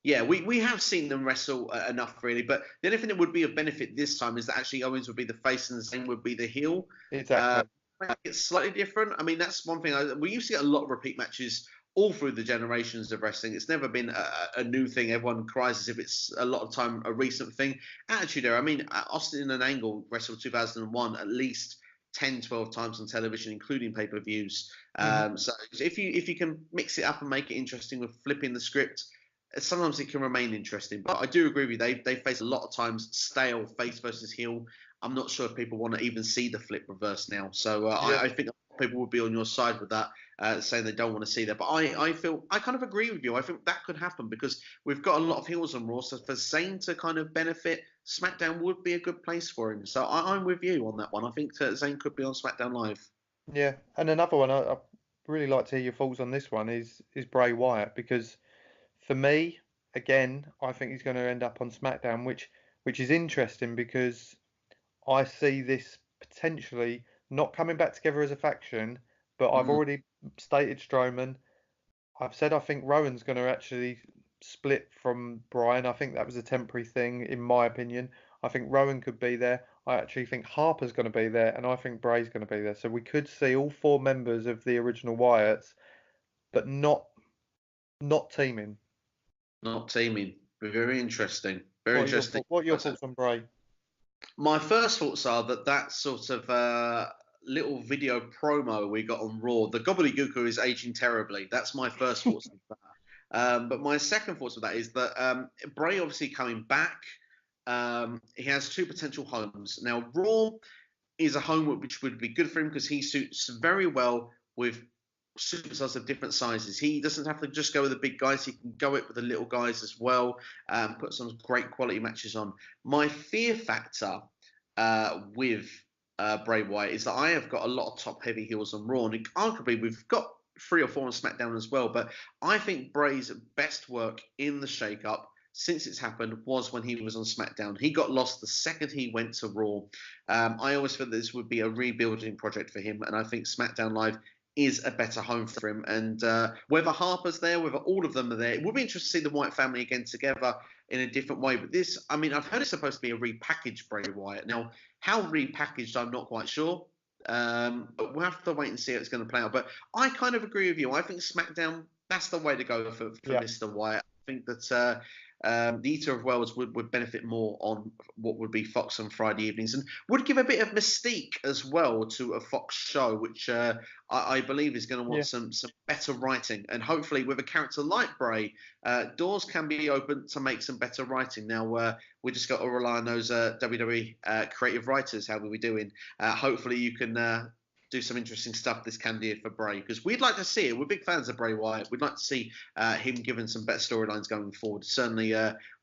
yeah, we have seen them wrestle enough, really. But the only thing that would be of benefit this time is that actually Owens would be the face and Zayn would be the heel. Exactly. It's slightly different. I mean, that's one thing. We used to get a lot of repeat matches all through the generations of wrestling. It's never been a new thing. Everyone cries as if it's a lot of time a recent thing. Attitude Era. I mean, Austin and Angle wrestled 2001 at least 10, 12 times on television, including pay-per-views. So if you can mix it up and make it interesting with flipping the script, sometimes it can remain interesting. But I do agree with you. They face a lot of times stale face versus heel. I'm not sure if people want to even see the flip reverse now. So I think people would be on your side with that, saying they don't want to see that. But I kind of agree with you. I think that could happen because we've got a lot of heels on Raw. So for Zayn to kind of benefit, SmackDown would be a good place for him. So I'm with you on that one. I think Zayn could be on SmackDown Live. Yeah, and another one, I really like to hear your thoughts on this one, is Bray Wyatt, because for me, again, I think he's going to end up on SmackDown, which is interesting because I see this potentially not coming back together as a faction, but I've already stated Strowman. I've said I think Rowan's going to actually split from Bryan. I think that was a temporary thing, in my opinion. I think Rowan could be there. I actually think Harper's going to be there, and I think Bray's going to be there. So we could see all four members of the original Wyatts, but not teaming. Not teaming. Very interesting. Very interesting. What are your thoughts on Bray? My first thoughts are that sort of little video promo we got on Raw, the gobbledygooker is aging terribly. That's my first thoughts on But my second thoughts of that is that Bray obviously coming back. He has two potential homes. Now, Raw is a home which would be good for him because he suits very well with superstars of different sizes. He doesn't have to just go with the big guys. He can go it with the little guys as well. Put some great quality matches on. My fear factor with Bray Wyatt is that I have got a lot of top heavy heels on Raw, and arguably we've got 3 or 4 on SmackDown as well. But I think Bray's best work in the shake-up since it's happened was when he was on SmackDown. He got lost the second he went to Raw. I always felt this would be a rebuilding project for him, and I think SmackDown Live is a better home for him. And whether Harper's there, whether all of them are there, it would be interesting to see the Wyatt family again together in a different way. But this, I mean, I've heard it's supposed to be a repackaged Bray Wyatt. Now, how repackaged, I'm not quite sure. But we'll have to wait and see how it's going to play out. But I kind of agree with you. I think SmackDown, that's the way to go for Mr. Wyatt. I think that the Eater of Worlds would benefit more on what would be Fox on Friday evenings, and would give a bit of mystique as well to a Fox show, which I believe is going to want some better writing. And hopefully with a character like Bray, doors can be open to make some better writing. Now, we just got to rely on those WWE creative writers. How are we doing? Hopefully you can do some interesting stuff this calendar year for Bray, because we'd like to see it. We're big fans of Bray Wyatt. We'd like to see him given some better storylines going forward. Certainly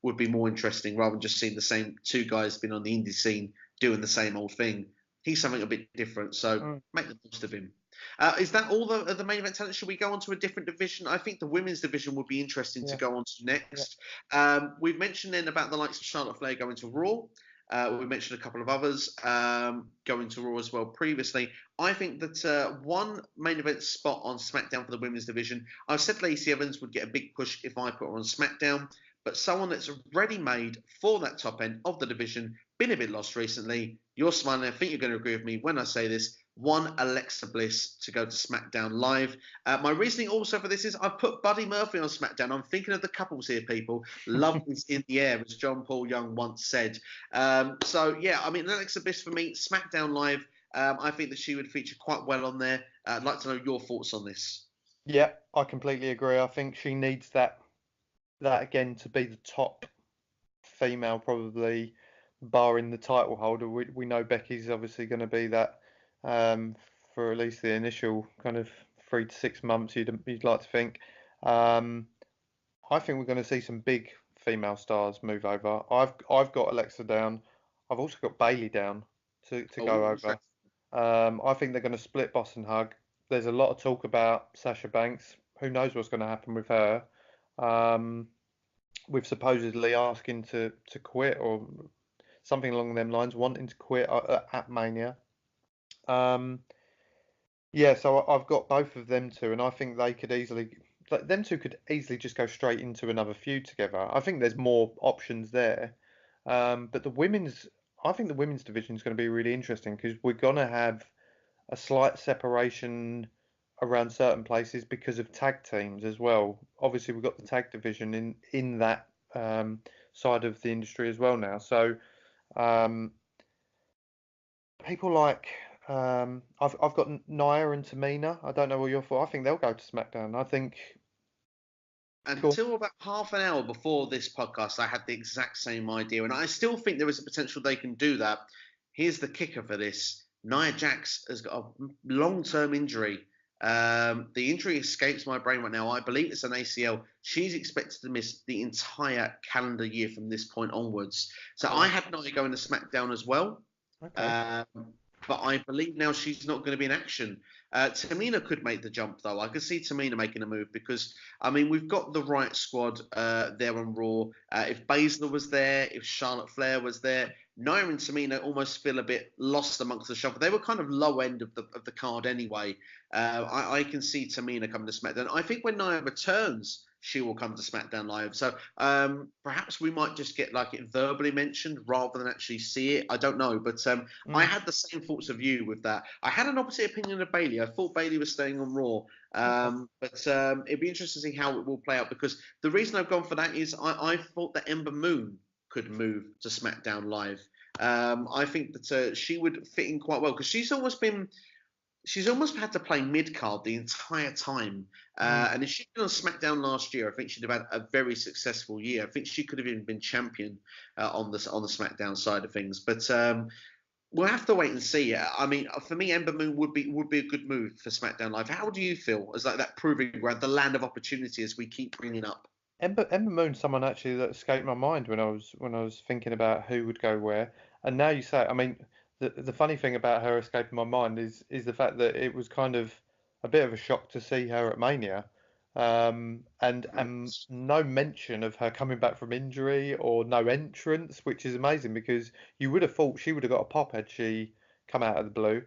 would be more interesting rather than just seeing the same two guys been on the indie scene doing the same old thing. He's something a bit different, so make the most of him. Is that all the main event talent? Should we go on to a different division? I think the women's division would be interesting to go on to next. We've mentioned then about the likes of Charlotte Flair going to Raw. We mentioned a couple of others going to Raw as well previously. I think that one main event spot on SmackDown for the women's division, I said Lacey Evans would get a big push if I put her on SmackDown, but someone that's ready made for that top end of the division, been a bit lost recently. You're smiling. I think you're going to agree with me when I say this. One, Alexa Bliss to go to SmackDown Live. My reasoning also for this is I've put Buddy Murphy on SmackDown. I'm thinking of the couples here, people. Love is in the air, as John Paul Young once said. So, yeah, I mean, Alexa Bliss for me, SmackDown Live, I think that she would feature quite well on there. I'd like to know your thoughts on this. Yeah, I completely agree. I think she needs that again to be the top female, probably barring the title holder. We know Becky's obviously going to be that for at least the initial kind of 3 to 6 months. You'd like to think. I think we're going to see some big female stars move over. I've got Alexa down. I've also got Bayley down to go over. I think they're going to split Boss and Hug. There's a lot of talk about Sasha Banks. Who knows what's going to happen with her? With supposedly asking to quit or something along them lines, wanting to quit at Mania. Yeah, so I've got both of them two, and I think they could easily, them two could easily just go straight into another feud together. I think there's more options there. But I think the women's division is going to be really interesting because we're going to have a slight separation around certain places because of tag teams as well. Obviously, we've got the tag division in that side of the industry as well now. So people like I've got Nia and Tamina. I don't know what you're for. I think they'll go to SmackDown. I think until about half an hour before this podcast, I had the exact same idea, and I still think there is a potential they can do that. Here's the kicker for this. Nia Jax has got a long-term injury. The injury escapes my brain right now. I believe it's an ACL. She's expected to miss the entire calendar year from this point onwards. So I had Nia going to SmackDown as well. Okay. But I believe now she's not going to be in action. Tamina could make the jump, though. I could see Tamina making a move because, I mean, we've got the right squad there on Raw. If Baszler was there, if Charlotte Flair was there, Nia and Tamina almost feel a bit lost amongst the shuffle. They were kind of low end of the card anyway. I can see Tamina coming to SmackDown. I think when Nia returns, she will come to SmackDown Live. So perhaps we might just get like it verbally mentioned rather than actually see it. I don't know. But I had the same thoughts of you with that. I had an opposite opinion of Bayley. I thought Bayley was staying on Raw. But it'd be interesting to see how it will play out because the reason I've gone for that is I thought that Ember Moon could move to SmackDown Live. I think that she would fit in quite well because she's always been she's almost had to play mid-card the entire time. And if she'd been on SmackDown last year, I think she'd have had a very successful year. I think she could have even been champion on the SmackDown side of things. But we'll have to wait and see. I mean, for me, Ember Moon would be a good move for SmackDown Live. How do you feel as like that proving ground, the land of opportunity, as we keep bringing up? Ember Moon's someone actually that escaped my mind when I was thinking about who would go where. And now you say, I mean, the funny thing about her escaping my mind is the fact that it was kind of a bit of a shock to see her at Mania. And no mention of her coming back from injury or no entrance, which is amazing because you would have thought she would have got a pop had she come out of the blue.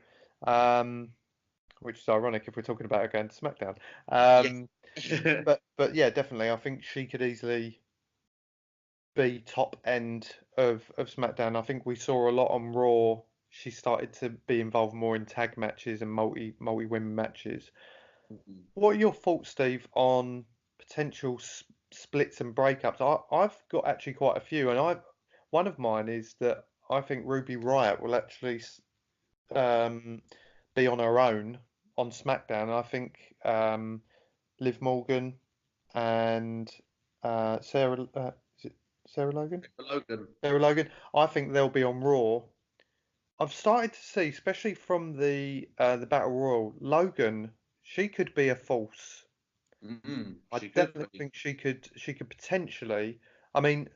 Which is ironic if we're talking about her going to SmackDown. Um, Yeah. but yeah, definitely, I think she could easily be top end of SmackDown. I think we saw a lot on Raw. She started to be involved more in tag matches and multi women matches. What are your thoughts, Steve, on potential splits and breakups? I've got actually quite a few, and one of mine is that I think Ruby Riot will actually um, be on her own on SmackDown. I think Liv Morgan and Sarah is it Sarah Logan? Logan. Sarah Logan. I think they'll be on Raw. I've started to see, especially from the Battle Royal, Logan. She could be a force. I She could definitely be. think she could potentially. I mean,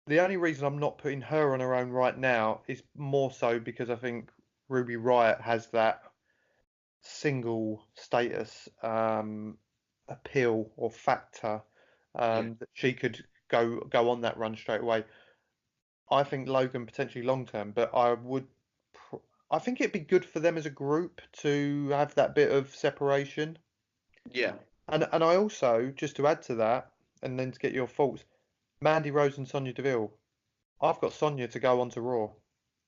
the only reason I'm not putting her on her own right now is more so because I think Ruby Riot has that single status appeal or factor Yeah. that she could go on that run straight away. I think Logan potentially long term, but I think it'd be good for them as a group to have that bit of separation. Yeah. And I also, just to add to that, and then to get your thoughts, Mandy Rose and Sonya Deville. I've got Sonya to go on to Raw.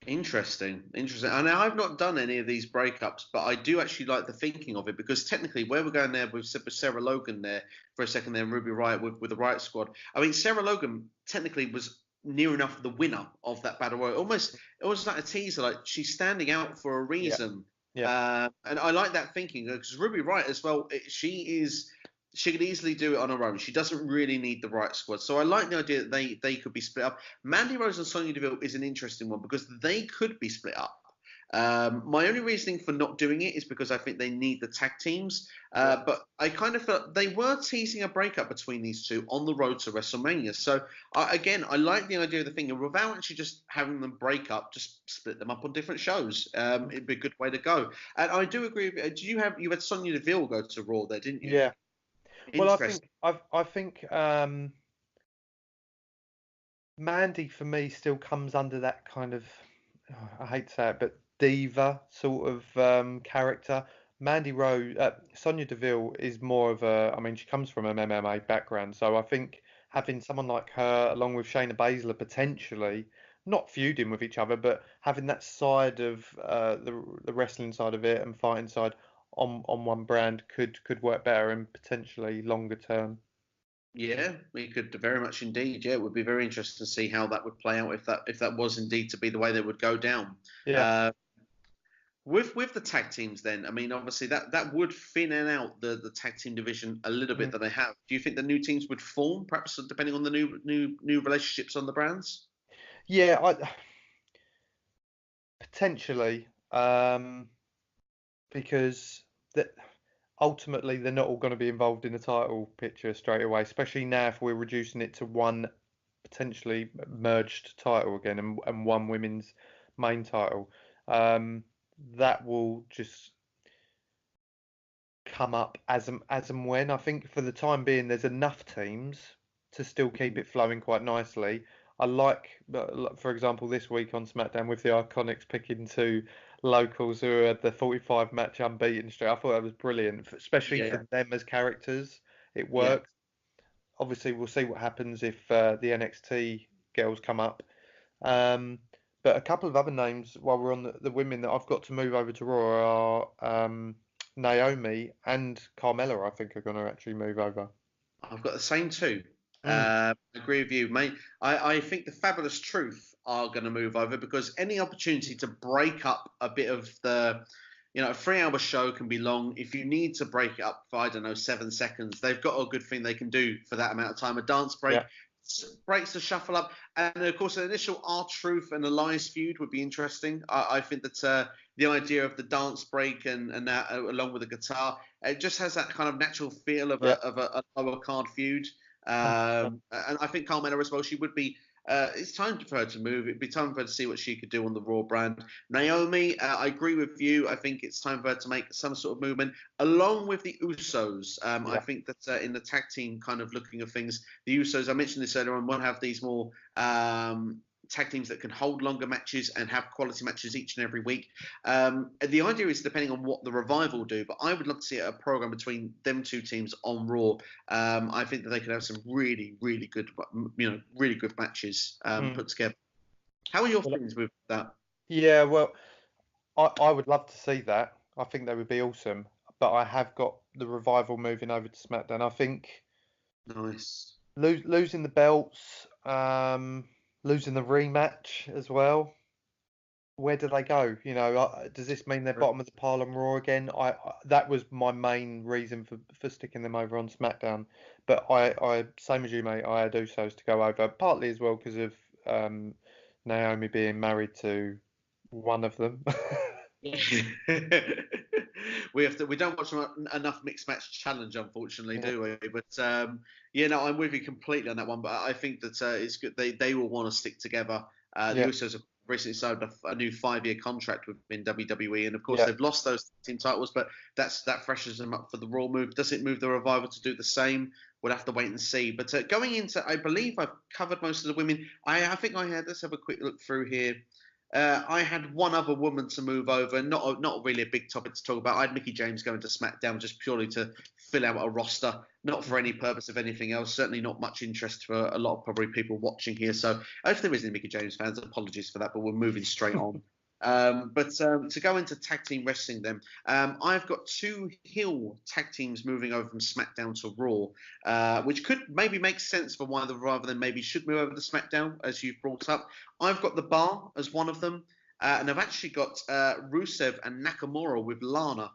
Interesting, interesting. And I've not done any of these breakups, but I do actually like the thinking of it because technically, where we're going there with Sarah Logan there for a second, there and Ruby Riot with the Riot Squad. I mean, Sarah Logan technically was near enough the winner of that battle royal. Almost, it was like a teaser, like she's standing out for a Yeah, reason. yeah. And I like that thinking because Ruby Riot as well. She could easily do it on her own. She doesn't really need the Riot Squad. So I like the idea that they could be split up. Mandy Rose and Sonya Deville is an interesting one because they could be split up. My only reasoning for not doing it is because I think they need the tag teams. Yeah. But I kind of felt they were teasing a breakup between these two on the road to WrestleMania. So again, I like the idea of the thing, and without actually just having them break up, just split them up on different shows. It'd be a good way to go. And I do agree. Did you had Sonya Deville go to Raw there, didn't you? Yeah. Well, Interesting. I think Mandy for me still comes under that kind of I hate to say it, but diva sort of character. Mandy Rose, Sonya Deville is more of a. I mean, she comes from an MMA background, so I think having someone like her along with Shayna Baszler potentially not feuding with each other, but having that side of the wrestling side of it and fighting side on one brand could work better and potentially longer term. Yeah, we could very much indeed. Yeah, it would be very interesting to see how that would play out if that was indeed to be the way they would go down. Yeah. Uh, with the tag teams, then I mean, obviously that would thin out the tag team division a little bit Mm. that they have. Do you think the new teams would form, perhaps depending on the new relationships on the brands? Yeah, potentially, because that ultimately they're not all going to be involved in the title picture straight away, especially now if we're reducing it to one potentially merged title again and one women's main title. Um, that will just come up as and when. I think for the time being, there's enough teams to still keep it flowing quite nicely. I like, for example, this week on SmackDown with the Iconics picking two locals who had the 45 match unbeaten streak. I thought that was brilliant, especially Yeah, for them as characters. It yeah. works. Obviously, we'll see what happens if the NXT girls come up. Um, but a couple of other names while we're on the women that I've got to move over to Raw are Naomi and Carmella, I think, are going to actually move over. I've got the same two. Mm, I agree with you, mate. I think the Fabulous Truth are going to move over because any opportunity to break up a bit of the You know, a 3-hour show can be long. If you need to break it up for, I don't know, 7 seconds, they've got a good thing they can do for that amount of time. A dance break breaks the shuffle up. And, of course, an initial R-Truth and Elias feud would be interesting. I think that the idea of the dance break and that, along with the guitar, it just has that kind of natural feel of a lower card feud. And I think Carmella as well, she would be. It's time for her to move. It'd be time for her to see what she could do on the Raw brand. Naomi, I agree with you. I think it's time for her to make some sort of movement along with the Usos. I think that in the tag team kind of looking of things, the Usos, I mentioned this earlier on, will have these more tag teams that can hold longer matches and have quality matches each and every week. The idea is depending on what the Revival do, but I would love to see a program between them two teams on Raw. I think that they could have some really, really good, really good matches put together. How are your feelings with that? Yeah, well, I would love to see that. I think that would be awesome. But I have got the Revival moving over to SmackDown. I think nice losing the belts, losing the rematch as well. Where do they go? You know, does this mean they're bottom of the pile on Raw again? That was my main reason for sticking them over on SmackDown. But I same as you, mate. I had Usos to go over, partly as well because of Naomi being married to one of them. We don't watch enough mixed match challenge, unfortunately, do we? But I'm with you completely on that one. But I think that it's good. They will want to stick together. The Usos have recently signed a new 5-year contract within WWE, and of course they've lost those team titles, but that freshens them up for the Raw move. Does it move the Revival to do the same? We'll have to wait and see. But going into, I believe I've covered most of the women. I think I had. Let's have a quick look through here. I had one other woman to move over, not really a big topic to talk about. I had Mickie James going to SmackDown just purely to fill out a roster, not for any purpose of anything else. Certainly not much interest for a lot of probably people watching here. So if there is any Mickie James fans, apologies for that, but we're moving straight on. But to go into tag team wrestling then, I've got 2 heel tag teams moving over from SmackDown to Raw, which could maybe make sense for why the rather than maybe should move over to SmackDown, as you've brought up. I've got the Bar as one of them, and I've actually got Rusev and Nakamura with Lana.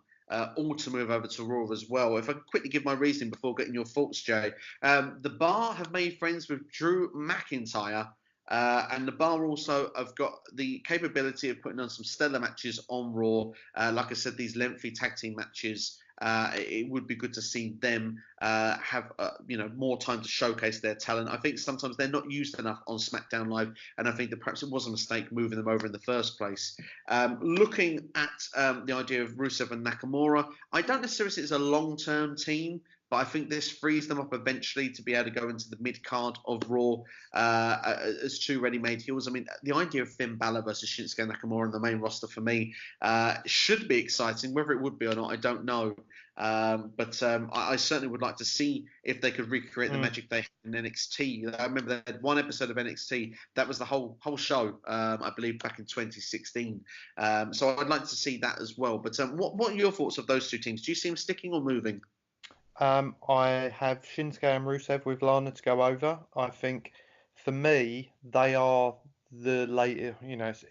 All to move over to Raw as well. If I could quickly give my reasoning before getting your thoughts, Jay. The Bar have made friends with Drew McIntyre, and the Bar also have got the capability of putting on some stellar matches on Raw. Like I said, these lengthy tag team matches, it would be good to see them have more time to showcase their talent. I think sometimes they're not used enough on SmackDown Live, and I think that perhaps it was a mistake moving them over in the first place. Looking at the idea of Rusev and Nakamura, I don't necessarily see it as a long-term team, but I think this frees them up eventually to be able to go into the mid-card of Raw as 2 ready-made heels. I mean, the idea of Finn Balor versus Shinsuke Nakamura on the main roster for me should be exciting. Whether it would be or not, I don't know. But I certainly would like to see if they could recreate the magic they had in NXT. I remember they had one episode of NXT. That was the whole show, I believe, back in 2016. So I'd like to see that as well. But what are your thoughts of those 2 teams? Do you see them sticking or moving? I have Shinsuke and Rusev with Lana to go over. I think for me, they are the later,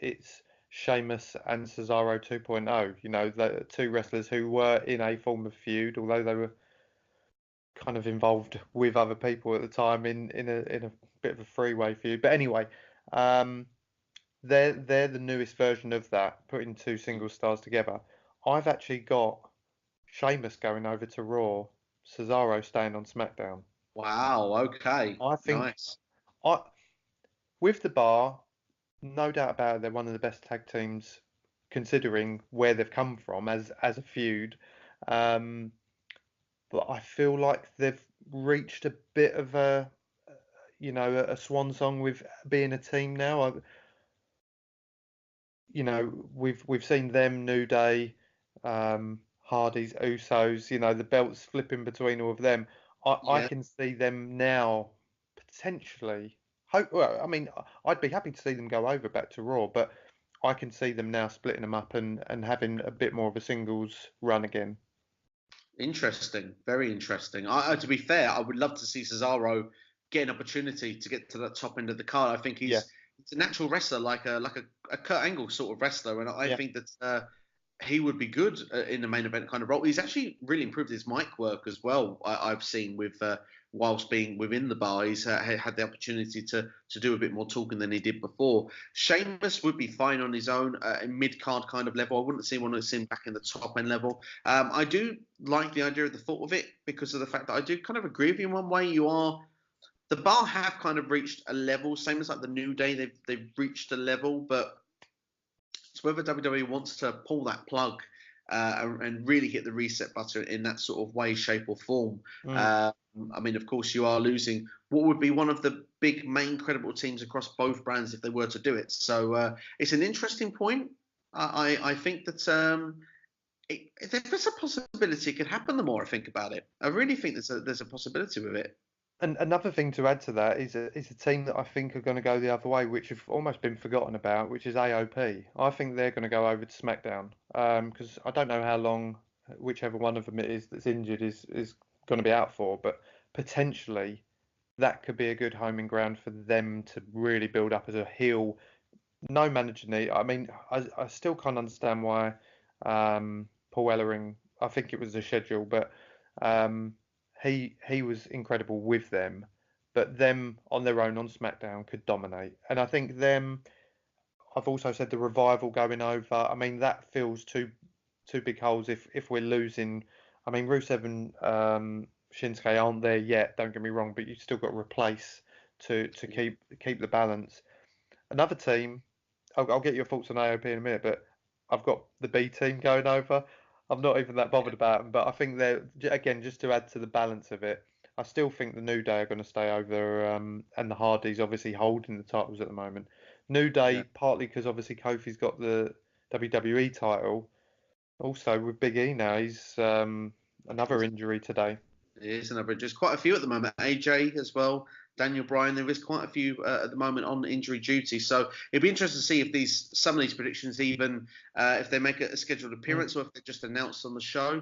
it's Sheamus and Cesaro 2.0. The 2 wrestlers who were in a form of feud, although they were kind of involved with other people at the time in a bit of a three-way feud. But anyway, they're the newest version of that, putting 2 single stars together. I've actually got Sheamus going over to Raw, Cesaro staying on SmackDown. Wow, okay. I think nice. With the Bar, no doubt about it, they're one of the best tag teams considering where they've come from as a feud. But I feel like they've reached a bit of a swan song with being a team now. We've seen them, New Day, Hardy's, Usos, the belts flipping between all of them. I can see them now potentially. I'd be happy to see them go over back to Raw, but I can see them now splitting them up and having a bit more of a singles run again. Interesting, very interesting. To be fair, I would love to see Cesaro get an opportunity to get to the top end of the card. I think he's a natural wrestler, like a Kurt Angle sort of wrestler, and I think that he would be good in the main event kind of role. He's actually really improved his mic work as well. I've seen with whilst being within the bar, he's had the opportunity to do a bit more talking than he did before. Sheamus would be fine on his own, mid card kind of level. I wouldn't want to see him back in the top end level. I do like the idea of the thought of it because of the fact that I do kind of agree with you in one way. The bar have kind of reached a level, same as like the New Day. They've reached a level, but it's whether WWE wants to pull that plug and really hit the reset button in that sort of way, shape, or form. I mean, of course, you are losing what would be one of the big main credible teams across both brands if they were to do it. So it's an interesting point. I think that there's a possibility it could happen the more I think about it. I really think there's a possibility with it. And another thing to add to that is a team that I think are going to go the other way, which have almost been forgotten about, which is AOP. I think they're going to go over to SmackDown because I don't know how long whichever one of them it is that's injured is going to be out for, but potentially that could be a good homing ground for them to really build up as a heel. No manager need. I mean, I still can't understand why Paul Ellering, I think it was the schedule, but he was incredible with them, but them on their own on SmackDown could dominate. And I think I've also said the Revival going over. I mean, that fills two big holes if we're losing. I mean, Rusev and Shinsuke aren't there yet, don't get me wrong, but you've still got to replace to keep the balance. Another team, I'll get your thoughts on AOP in a minute, but I've got the B team going over. I'm not even that bothered about them, but I think they're, again, just to add to the balance of it, I still think the New Day are going to stay over, and the Hardys obviously holding the titles at the moment. New Day, partly because obviously Kofi's got the WWE title. Also with Big E now, he's another injury today. It is another. There's quite a few at the moment. AJ as well. Daniel Bryan. There is quite a few at the moment on injury duty. So it'd be interesting to see if some of these predictions even if they make a scheduled appearance or if they're just announced on the show.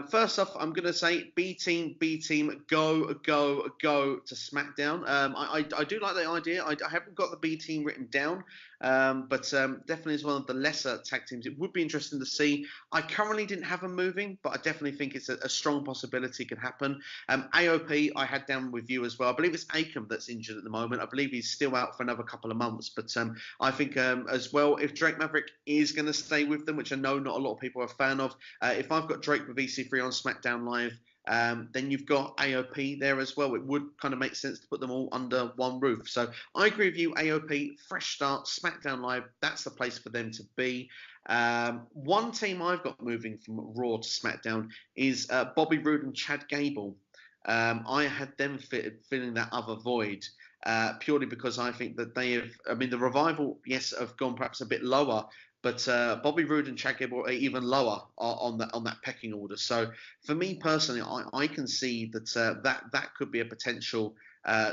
First off, I'm going to say B team, go to SmackDown. I do like the idea. I haven't got the B team written down, but definitely is one of the lesser tag teams. It would be interesting to see. I currently didn't have them moving, but I definitely think it's a strong possibility it could happen. AOP, I had down with you as well. I believe it's Akam that's injured at the moment. I believe he's still out for another couple of months. But I think as well, if Drake Maverick is going to stay with them, which I know not a lot of people are a fan of, if I've got Drake with EC3 on SmackDown Live, then you've got AOP there as well. It would kind of make sense to put them all under one roof. So I agree with you, AOP, fresh start, SmackDown Live, that's the place for them to be. One team I've got moving from Raw to SmackDown is Bobby Roode and Chad Gable. I had them filling that other void purely because I think that they have, I mean, the Revival, yes, have gone perhaps a bit lower, but Bobby Roode and Chad Gable are even lower on that pecking order. So for me personally, I can see that that could be a potential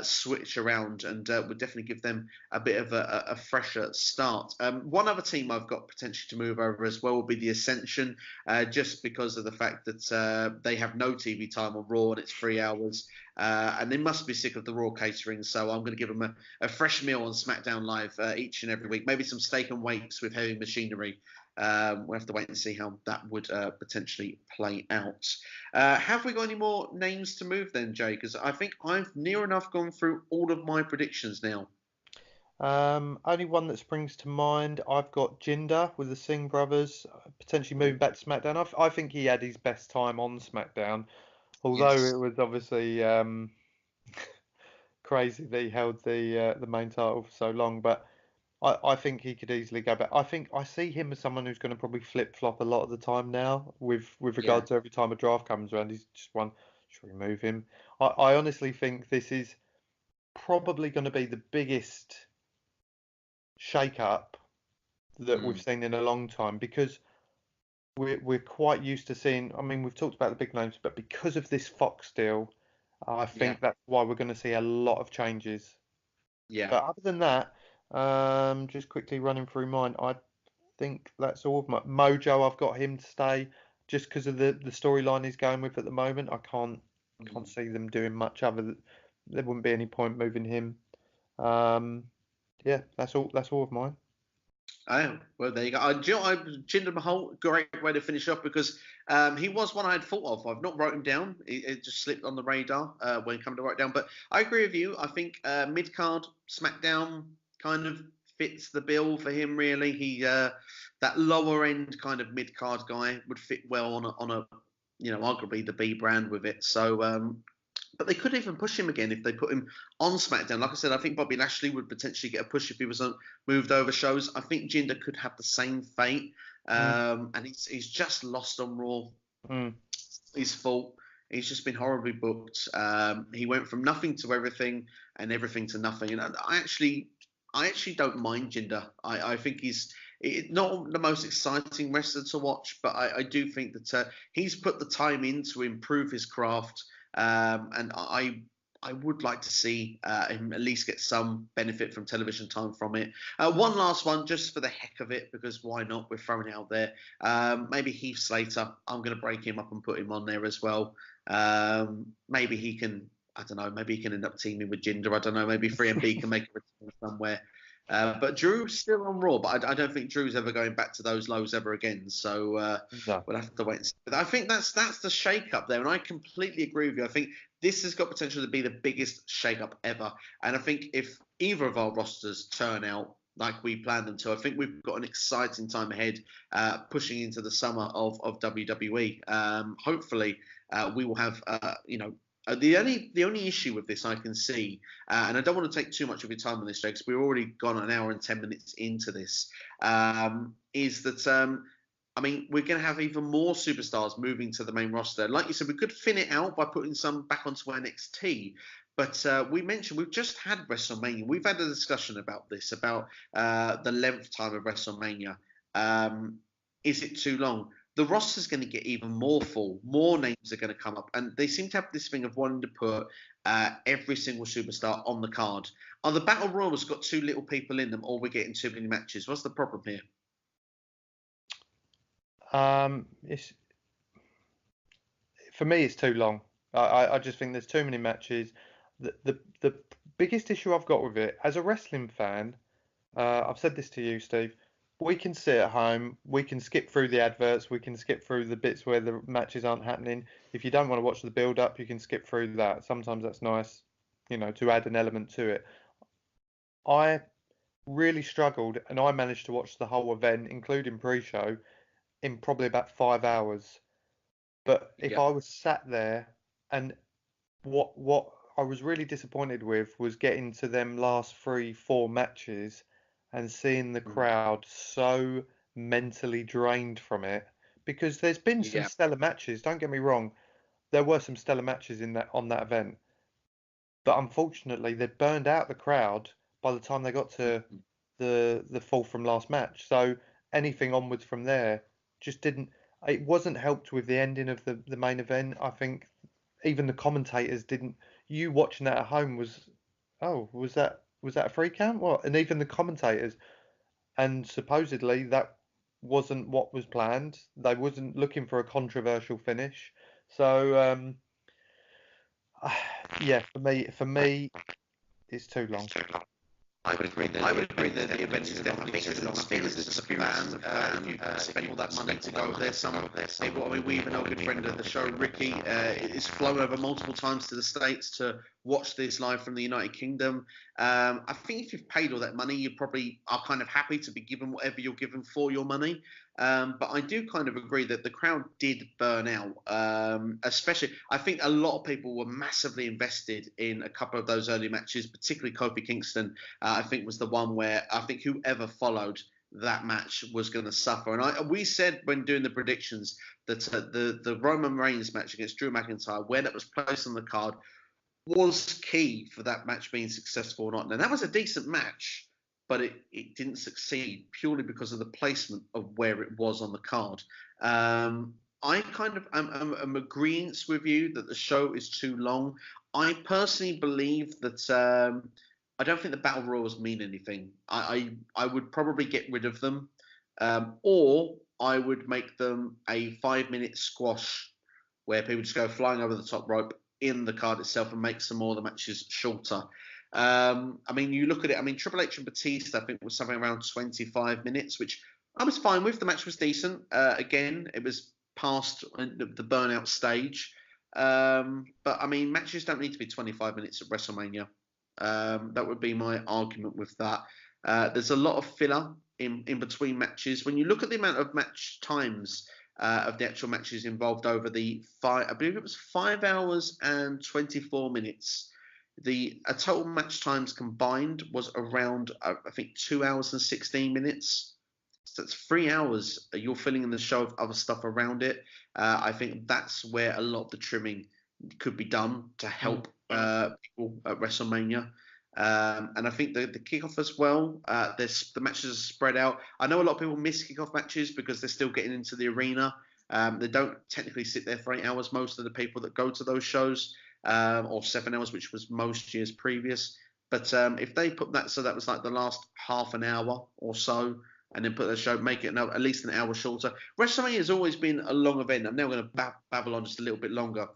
switch around and would definitely give them a bit of a fresher start. One other team I've got potentially to move over as well will be the Ascension, just because of the fact that they have no TV time on Raw and it's 3 hours. And they must be sick of the Raw catering, so I'm going to give them a fresh meal on SmackDown Live each and every week. Maybe some steak and weights with heavy machinery. We'll have to wait and see how that would potentially play out. Have we got any more names to move then, Jay? Because I think I've near enough gone through all of my predictions now. Only one that springs to mind. I've got Jinder with the Singh brothers potentially moving back to SmackDown. I think he had his best time on SmackDown. Although it was obviously crazy that he held the main title for so long, but I think he could easily go back. I think I see him as someone who's going to probably flip-flop a lot of the time now with regard to every time a draft comes around. He's just one, should we move him? I honestly think this is probably going to be the biggest shake-up that we've seen in a long time because we're quite used to seeing, I mean, we've talked about the big names, but because of this Fox deal, I think that's why we're going to see a lot of changes. Yeah. But other than that, just quickly running through mine, I think that's all of my Mojo. I've got him to stay just because of the storyline he's going with at the moment. I can't see them doing much other than there wouldn't be any point moving him. Yeah, that's all of mine. Oh, well, there you go. Do you know, Jinder Mahal, great way to finish off because he was one I had thought of. I've not wrote him down. It just slipped on the radar when it came to write down. But I agree with you. I think mid card SmackDown kind of fits the bill for him. Really, he that lower end kind of mid card guy would fit well on a arguably the B brand with it. So but they could even push him again if they put him on SmackDown. Like I said, I think Bobby Lashley would potentially get a push if he was moved over shows. I think Jinder could have the same fate. And he's just lost on Raw. His fault. He's just been horribly booked. He went from nothing to everything and everything to nothing. And I actually don't mind Jinder. I think he's not the most exciting wrestler to watch, but I do think that he's put the time in to improve his craft. And I would like to see him at least get some benefit from television time from it. One last one, just for the heck of it, because why not? We're throwing it out there. Maybe Heath Slater. I'm going to break him up and put him on there as well. Maybe he can, I don't know, maybe he can end up teaming with Jinder. I don't know, maybe 3MB can make a return somewhere. But Drew's still on Raw, but I don't think Drew's ever going back to those lows ever again. So No. we'll have to wait and see. But I think that's the shake-up there, and I completely agree with you. I think this has got potential to be the biggest shake-up ever. And I think if either of our rosters turn out like we planned them to, I think we've got an exciting time ahead, pushing into the summer of WWE. Hopefully, we will have, the only issue with this I can see, and I don't want to take too much of your time on this, Jake, because we've already gone an hour and 10 minutes into this, is that, we're going to have even more superstars moving to the main roster. Like you said, we could thin it out by putting some back onto NXT. But we mentioned we've just had WrestleMania. We've had a discussion about this, about the length time of WrestleMania. Is it too long? The roster's going to get even more full. More names are going to come up. And they seem to have this thing of wanting to put every single superstar on the card. Are the Battle Royals got too little people in them, or we're getting too many matches? What's the problem here? For me, it's too long. I just think there's too many matches. The biggest issue I've got with it, as a wrestling fan, I've said this to you, Steve, we can sit at home, we can skip through the adverts, we can skip through the bits where the matches aren't happening. If you don't want to watch the build-up, you can skip through that. Sometimes that's nice, to add an element to it. I really struggled, and I managed to watch the whole event, including pre-show, in probably about 5 hours. But if I was sat there, and what I was really disappointed with was getting to them last 3-4 matches and seeing the crowd so mentally drained from it, because there's been some stellar matches. Don't get me wrong, there were some stellar matches on that event, but unfortunately they burned out the crowd by the time they got to the fall from last match. So anything onwards from there just didn't. It wasn't helped with the ending of the main event. I think even the commentators didn't. You watching that at home was that a free count? What? And even the commentators, and supposedly that wasn't what was planned. They wasn't looking for a controversial finish. So for me, it's too long. I would agree that the event is definitely too long. I think as a fan, you spend all that money to go there. We even know a good friend of the show, Ricky, is flown over multiple times to the States to watch this live from the United Kingdom. I think if you've paid all that money, you probably are kind of happy to be given whatever you're given for your money. But I do kind of agree that the crowd did burn out. Especially, I think a lot of people were massively invested in a couple of those early matches, particularly Kofi Kingston. I think was the one where I think whoever followed that match was going to suffer. And we said when doing the predictions that the Roman Reigns match against Drew McIntyre, when it was placed on the card, was key for that match being successful or not. And that was a decent match, but it didn't succeed purely because of the placement of where it was on the card. I kind of am agreeing with you that the show is too long. I personally believe that I don't think the Battle Royals mean anything. I would probably get rid of them, or I would make them a 5-minute squash where people just go flying over the top rope in the card itself and make some more of the matches shorter. I mean, you look at it. I mean, Triple H and Batista, I think, was something around 25 minutes, which I was fine with. The match was decent. Again, it was past the burnout stage. But I mean, matches don't need to be 25 minutes at WrestleMania. That would be my argument with that. There's a lot of filler in between matches. When you look at the amount of match times of the actual matches involved over I believe it was 5 hours and 24 minutes. The total match times combined was around, I think, 2 hours and 16 minutes. So it's 3 hours. You're filling in the show of other stuff around it. I think that's where a lot of the trimming could be done to help people at WrestleMania. And I think the kickoff as well. The matches are spread out. I know a lot of people miss kickoff matches because they're still getting into the arena. They don't technically sit there for 8 hours. Most of the people that go to those shows, or 7 hours, which was most years previous. But if they put that, so that was like the last half an hour or so, and then put the show, make it at least an hour shorter. WrestleMania has always been a long event. I'm now going to babble on just a little bit longer.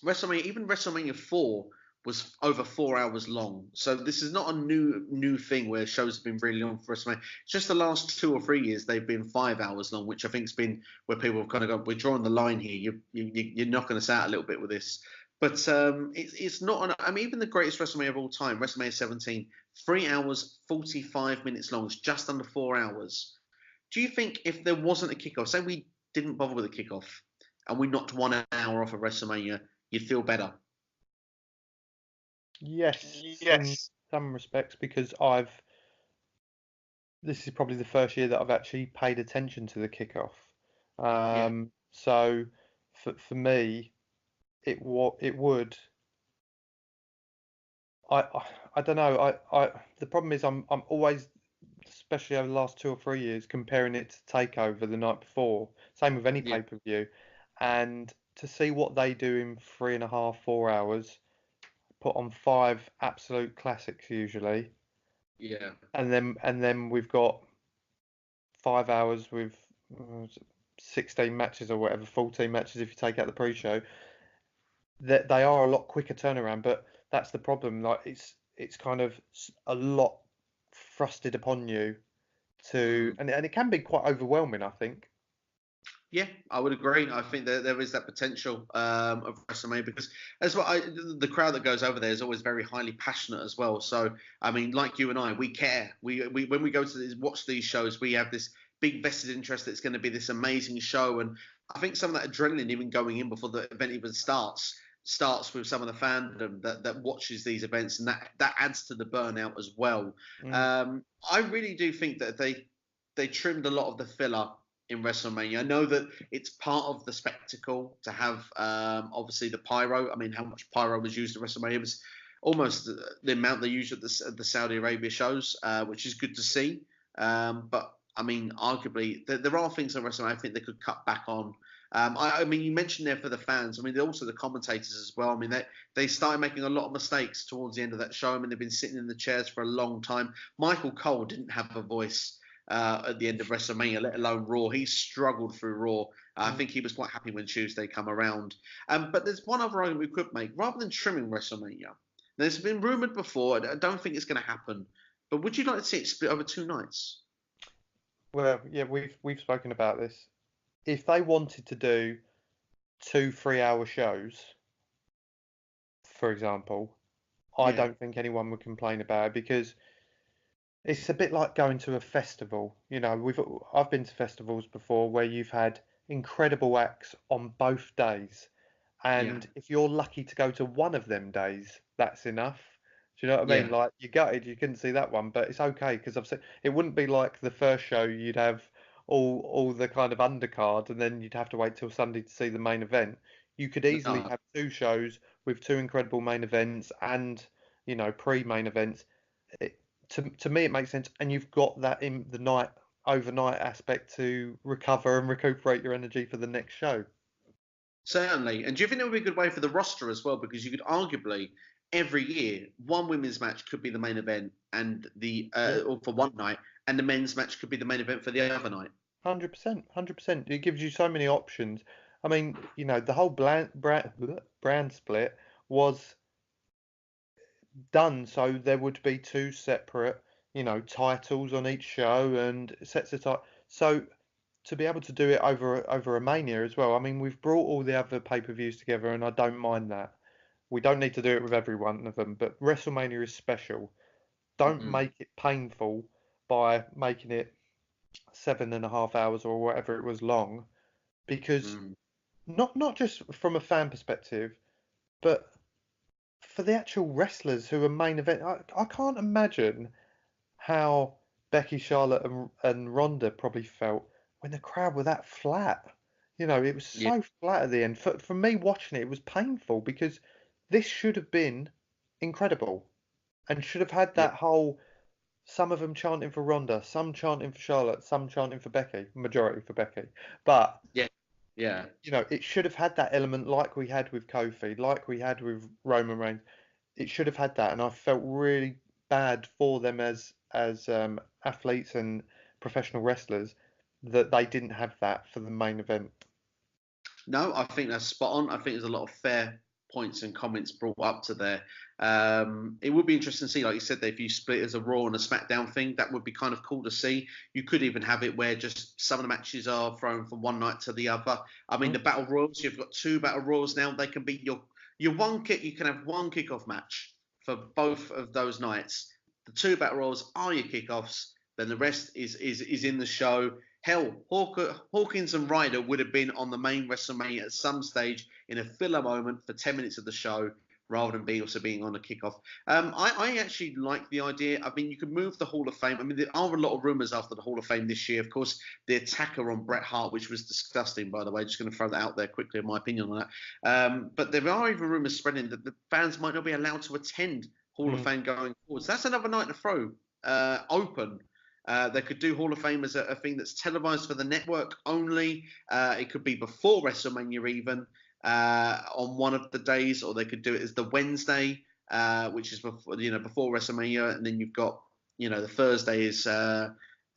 Even WrestleMania 4 was over 4 hours long. So this is not a new thing where shows have been really long for WrestleMania. It's just the last 2 or 3 years they've been 5 hours long, which I think has been where people have kind of gone, we're drawing the line here. You're knocking us out a little bit with this. But it's not. I mean, even the greatest WrestleMania of all time, WrestleMania 17, 3 hours 45 minutes long. It's just under 4 hours. Do you think if there wasn't a kickoff, say we didn't bother with a kickoff, and we knocked 1 hour off of WrestleMania, you'd feel better? Yes, in some respects, because this is probably the first year that I've actually paid attention to the kickoff. So for me, it would. I don't know. The problem is I'm always, especially over the last 2 or 3 years, comparing it to Takeover the night before. Same with any pay-per-view, and to see what they do in 3.5, 4 hours, put on 5 absolute classics usually. Yeah. And then we've got 5 hours with 16 matches or whatever, 14 matches if you take out the pre-show. That they are a lot quicker turnaround, but that's the problem. Like it's kind of a lot thrusted upon you and it can be quite overwhelming, I think. Yeah, I would agree. I think there is that potential of WrestleMania because as well, the crowd that goes over there is always very highly passionate as well. So I mean, like you and I, we care. We when we go to watch these shows, we have this big vested interest that it's going to be this amazing show, and I think some of that adrenaline even going in before the event even starts with some of the fandom that watches these events, and that adds to the burnout as well. I really do think that they trimmed a lot of the filler in WrestleMania. I know that it's part of the spectacle to have obviously the pyro. I mean, how much pyro was used at WrestleMania was almost the amount they used at the Saudi Arabia shows, which is good to see. But I mean, arguably, there are things at WrestleMania I think they could cut back on. I mean, you mentioned there for the fans. I mean, also the commentators as well. I mean, they started making a lot of mistakes towards the end of that show. I mean, they've been sitting in the chairs for a long time. Michael Cole didn't have a voice at the end of WrestleMania, let alone Raw. He struggled through Raw. I think he was quite happy when Tuesday come around. But there's one other argument we could make. Rather than trimming WrestleMania, there's been rumoured before, I don't think it's going to happen, but would you like to see it split over 2 nights? Well, yeah, we've spoken about this. If they wanted to do 2 3-hour shows, for example, I don't think anyone would complain about it because it's a bit like going to a festival. You know, I've been to festivals before where you've had incredible acts on both days, and if you're lucky to go to one of them days, that's enough. Do you know what I mean? Like you're gutted you couldn't see that one, but it's okay because I've said it wouldn't be like the first show you'd have all the kind of undercard and then you'd have to wait till Sunday to see the main event. You could easily have 2 shows with 2 incredible main events and pre-main events. To me, it makes sense, and you've got that in the overnight aspect to recover and recuperate your energy for the next show. Certainly. And do you think it would be a good way for the roster as well? Because you could arguably every year one women's match could be the main event and or for one night, and the men's match could be the main event for the other night. 100%. It gives you so many options. I mean, the whole brand split was done so there would be two separate, titles on each show and sets of time. So to be able to do it over a Mania as well. I mean, we've brought all the other pay-per-views together, and I don't mind that. We don't need to do it with every one of them, but WrestleMania is special. Don't Mm, make it painful by making it 7.5 hours or whatever it was long, because mm. not just from a fan perspective, but for the actual wrestlers who are main event. I can't imagine how Becky, Charlotte, and Ronda probably felt when the crowd were that flat. It was Yeah, so flat at the end. For me watching it, it was painful because this should have been incredible and should have had yeah, that whole, some of them chanting for Ronda, some chanting for Charlotte, some chanting for Becky, majority for Becky. But, yeah, yeah. it should have had that element like we had with Kofi, like we had with Roman Reigns. It should have had that, and I felt really bad for them as athletes and professional wrestlers that they didn't have that for the main event. No, I think that's spot on. I think there's a lot of fair points and comments brought up to there. It would be interesting to see, like you said, that if you split as a Raw and a SmackDown thing, that would be kind of cool to see. You could even have it where just some of the matches are thrown from one night to the other. I mean, Mm. the Battle Royals, you've got two Battle Royals now. They can be your one kick. You can have one kickoff match for both of those nights. The two Battle Royals are your kickoffs. Then the rest is in the show. Hell, Hawkins and Ryder would have been on the main WrestleMania at some stage in a filler moment for 10 minutes of the show rather than being on a kickoff. I actually like the idea. I mean, you could move the Hall of Fame. I mean, there are a lot of rumours after the Hall of Fame this year. Of course, the attacker on Bret Hart, which was disgusting, by the way. Just going to throw that out there quickly, in my opinion on that. But there are even rumours spreading that the fans might not be allowed to attend Hall of Mm. Fame going forward. So that's another night to throw open. They could do Hall of Fame as a thing that's televised for the network only. It could be before WrestleMania even on one of the days, or they could do it as the Wednesday, which is before WrestleMania, and then you've got the Thursday is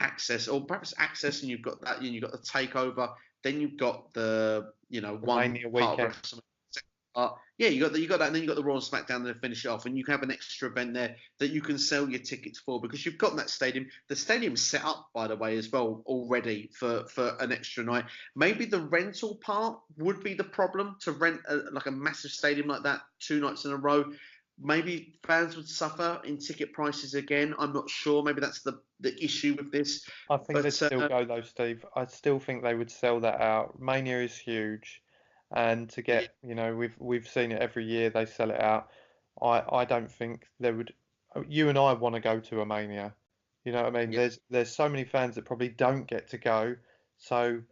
Access, or perhaps Access, and you've got that, and you've got the Takeover. Then you've got the The one Mania part of weekend. WrestleMania. Yeah, you got that, and then you got the Raw and SmackDown to finish it off, and you can have an extra event there that you can sell your tickets for because you've got that stadium. The stadium's set up, by the way, as well already for an extra night. Maybe the rental part would be the problem to rent like a massive stadium like that 2 nights in a row. Maybe fans would suffer in ticket prices again. I'm not sure. Maybe that's the issue with this. I think they'd But still go though, Steve. I still think they would sell that out. Mania is huge, and to yeah, get, we've seen it every year. They sell it out. I don't think they would. You and I want to go to a Mania. You know what I mean? yeah. There's so many fans that probably don't get to go. So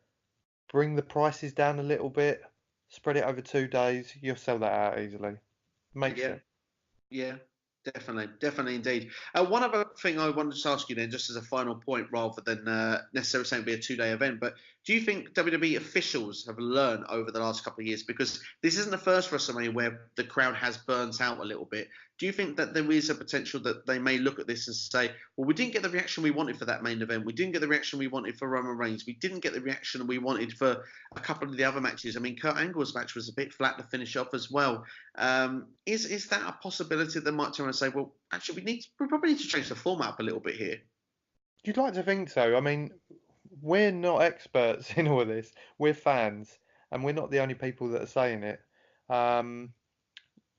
bring the prices down a little bit. Spread it over 2 days. You'll sell that out easily. Makes Yeah, sense. yeah, definitely indeed. One other thing I wanted to ask you then, just as a final point, rather than necessarily saying it'll be a 2-day event, but do you think WWE officials have learned over the last couple of years? Because this isn't the first WrestleMania where the crowd has burnt out a little bit. Do you think that there is a potential that they may look at this and say, well, we didn't get the reaction we wanted for that main event. We didn't get the reaction we wanted for Roman Reigns. We didn't get the reaction we wanted for a couple of the other matches. I mean, Kurt Angle's match was a bit flat to finish off as well. Is that a possibility that they might turn around and say, well, actually, we probably need to change the format up a little bit here? You'd like to think so. I mean, we're not experts in all of this. We're fans, and we're not the only people that are saying it. Um,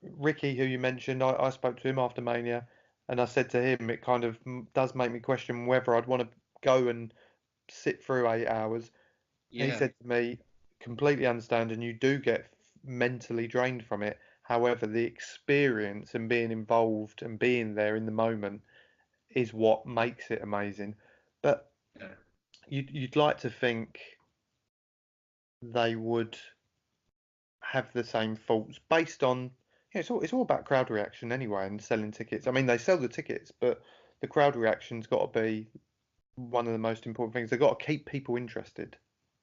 Ricky, who you mentioned, I spoke to him after Mania, and I said to him, it kind of does make me question whether I'd want to go and sit through 8 hours. He Yeah. said to me, completely understand, and you do get mentally drained from it. However, the experience and being involved and being there in the moment is what makes it amazing. But Yeah. you'd like to think they would have the same thoughts based on, it's all about crowd reaction anyway and selling tickets. I mean, they sell the tickets, but the crowd reaction's got to be one of the most important things. They've got to keep people interested.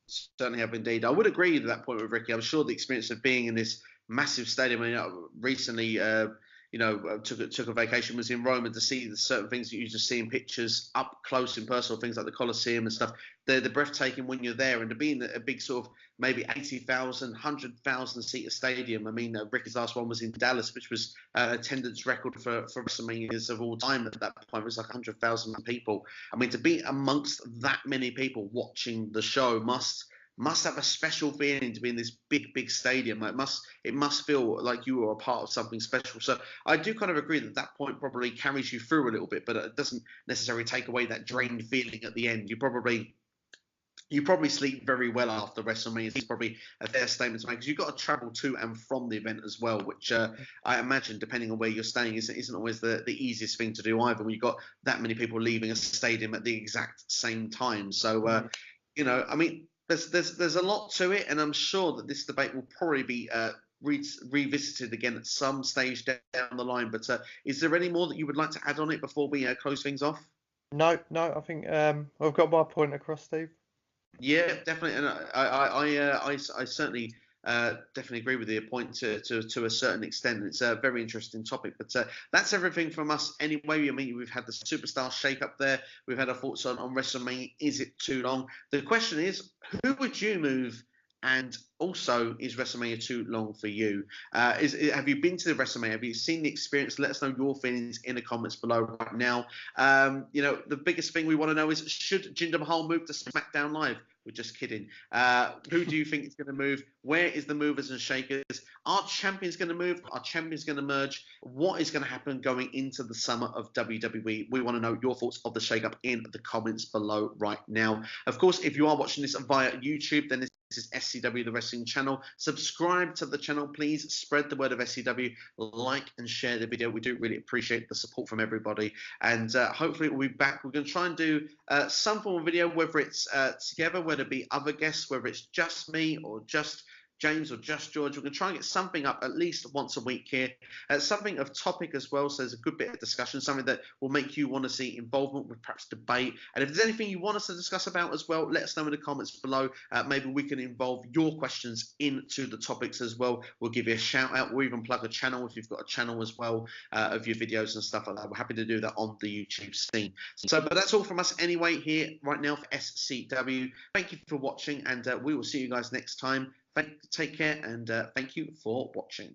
Certainly have indeed. I would agree to that point with Ricky. I'm sure the experience of being in this massive stadium. I mean, recently, took a vacation, was in Rome, and to see the certain things that you just see in pictures up close in person, things like the Colosseum and stuff, they're breathtaking when you're there. And to be in a big sort of maybe 80,000, 100,000 seater stadium. I mean, Ricky's last one was in Dallas, which was attendance record for WrestleManias of all time at that point. It was like 100,000 people. I mean, to be amongst that many people watching the show must have a special feeling to be in this big stadium. It must feel like you are a part of something special. So I do kind of agree that point probably carries you through a little bit, but it doesn't necessarily take away that drained feeling at the end. You probably sleep very well after WrestleMania. It's probably a fair statement to make, because you've got to travel to and from the event as well, which I imagine, depending on where you're staying, isn't always the easiest thing to do either, when you've got that many people leaving a stadium at the exact same time. So, I mean, there's a lot to it, and I'm sure that this debate will probably be revisited again at some stage down the line. But is there any more that you would like to add on it before we close things off? No, I think I've got my point across, Steve. Yeah, definitely, and I certainly definitely agree with your point to a certain extent. It's a very interesting topic, but that's everything from us anyway. I mean, we've had the superstar shake-up there. We've had our thoughts on WrestleMania. Is it too long? The question is, who would you move? And also, is WrestleMania too long for you? Have you been to the WrestleMania? Have you seen the experience? Let us know your feelings in the comments below right now. The biggest thing we want to know is, should Jinder Mahal move to SmackDown Live? We're just kidding. Who do you think is going to move? Where is the movers and shakers? Are champions going to move? Are champions going to merge? What is going to happen going into the summer of WWE? We want to know your thoughts of the shake-up in the comments below right now. Of course, if you are watching this via YouTube, then this is SCW, the wrestling channel. Subscribe to the channel, please. Spread the word of SCW. Like and share the video. We do really appreciate the support from everybody. And hopefully we'll be back. We're going to try and do some form of video, whether it's together, whether it be other guests, whether it's just me or just James or just George. We're going to try and get something up at least once a week here. Something of topic as well, so there's a good bit of discussion, something that will make you want to see involvement with perhaps debate. And if there's anything you want us to discuss about as well, let us know in the comments below. Maybe we can involve your questions into the topics as well. We'll give you a shout out. We'll even plug a channel if you've got a channel as well of your videos and stuff like that. We're happy to do that on the YouTube scene. But that's all from us anyway here right now for SCW. Thank you for watching, and we will see you guys next time. Take care, and thank you for watching.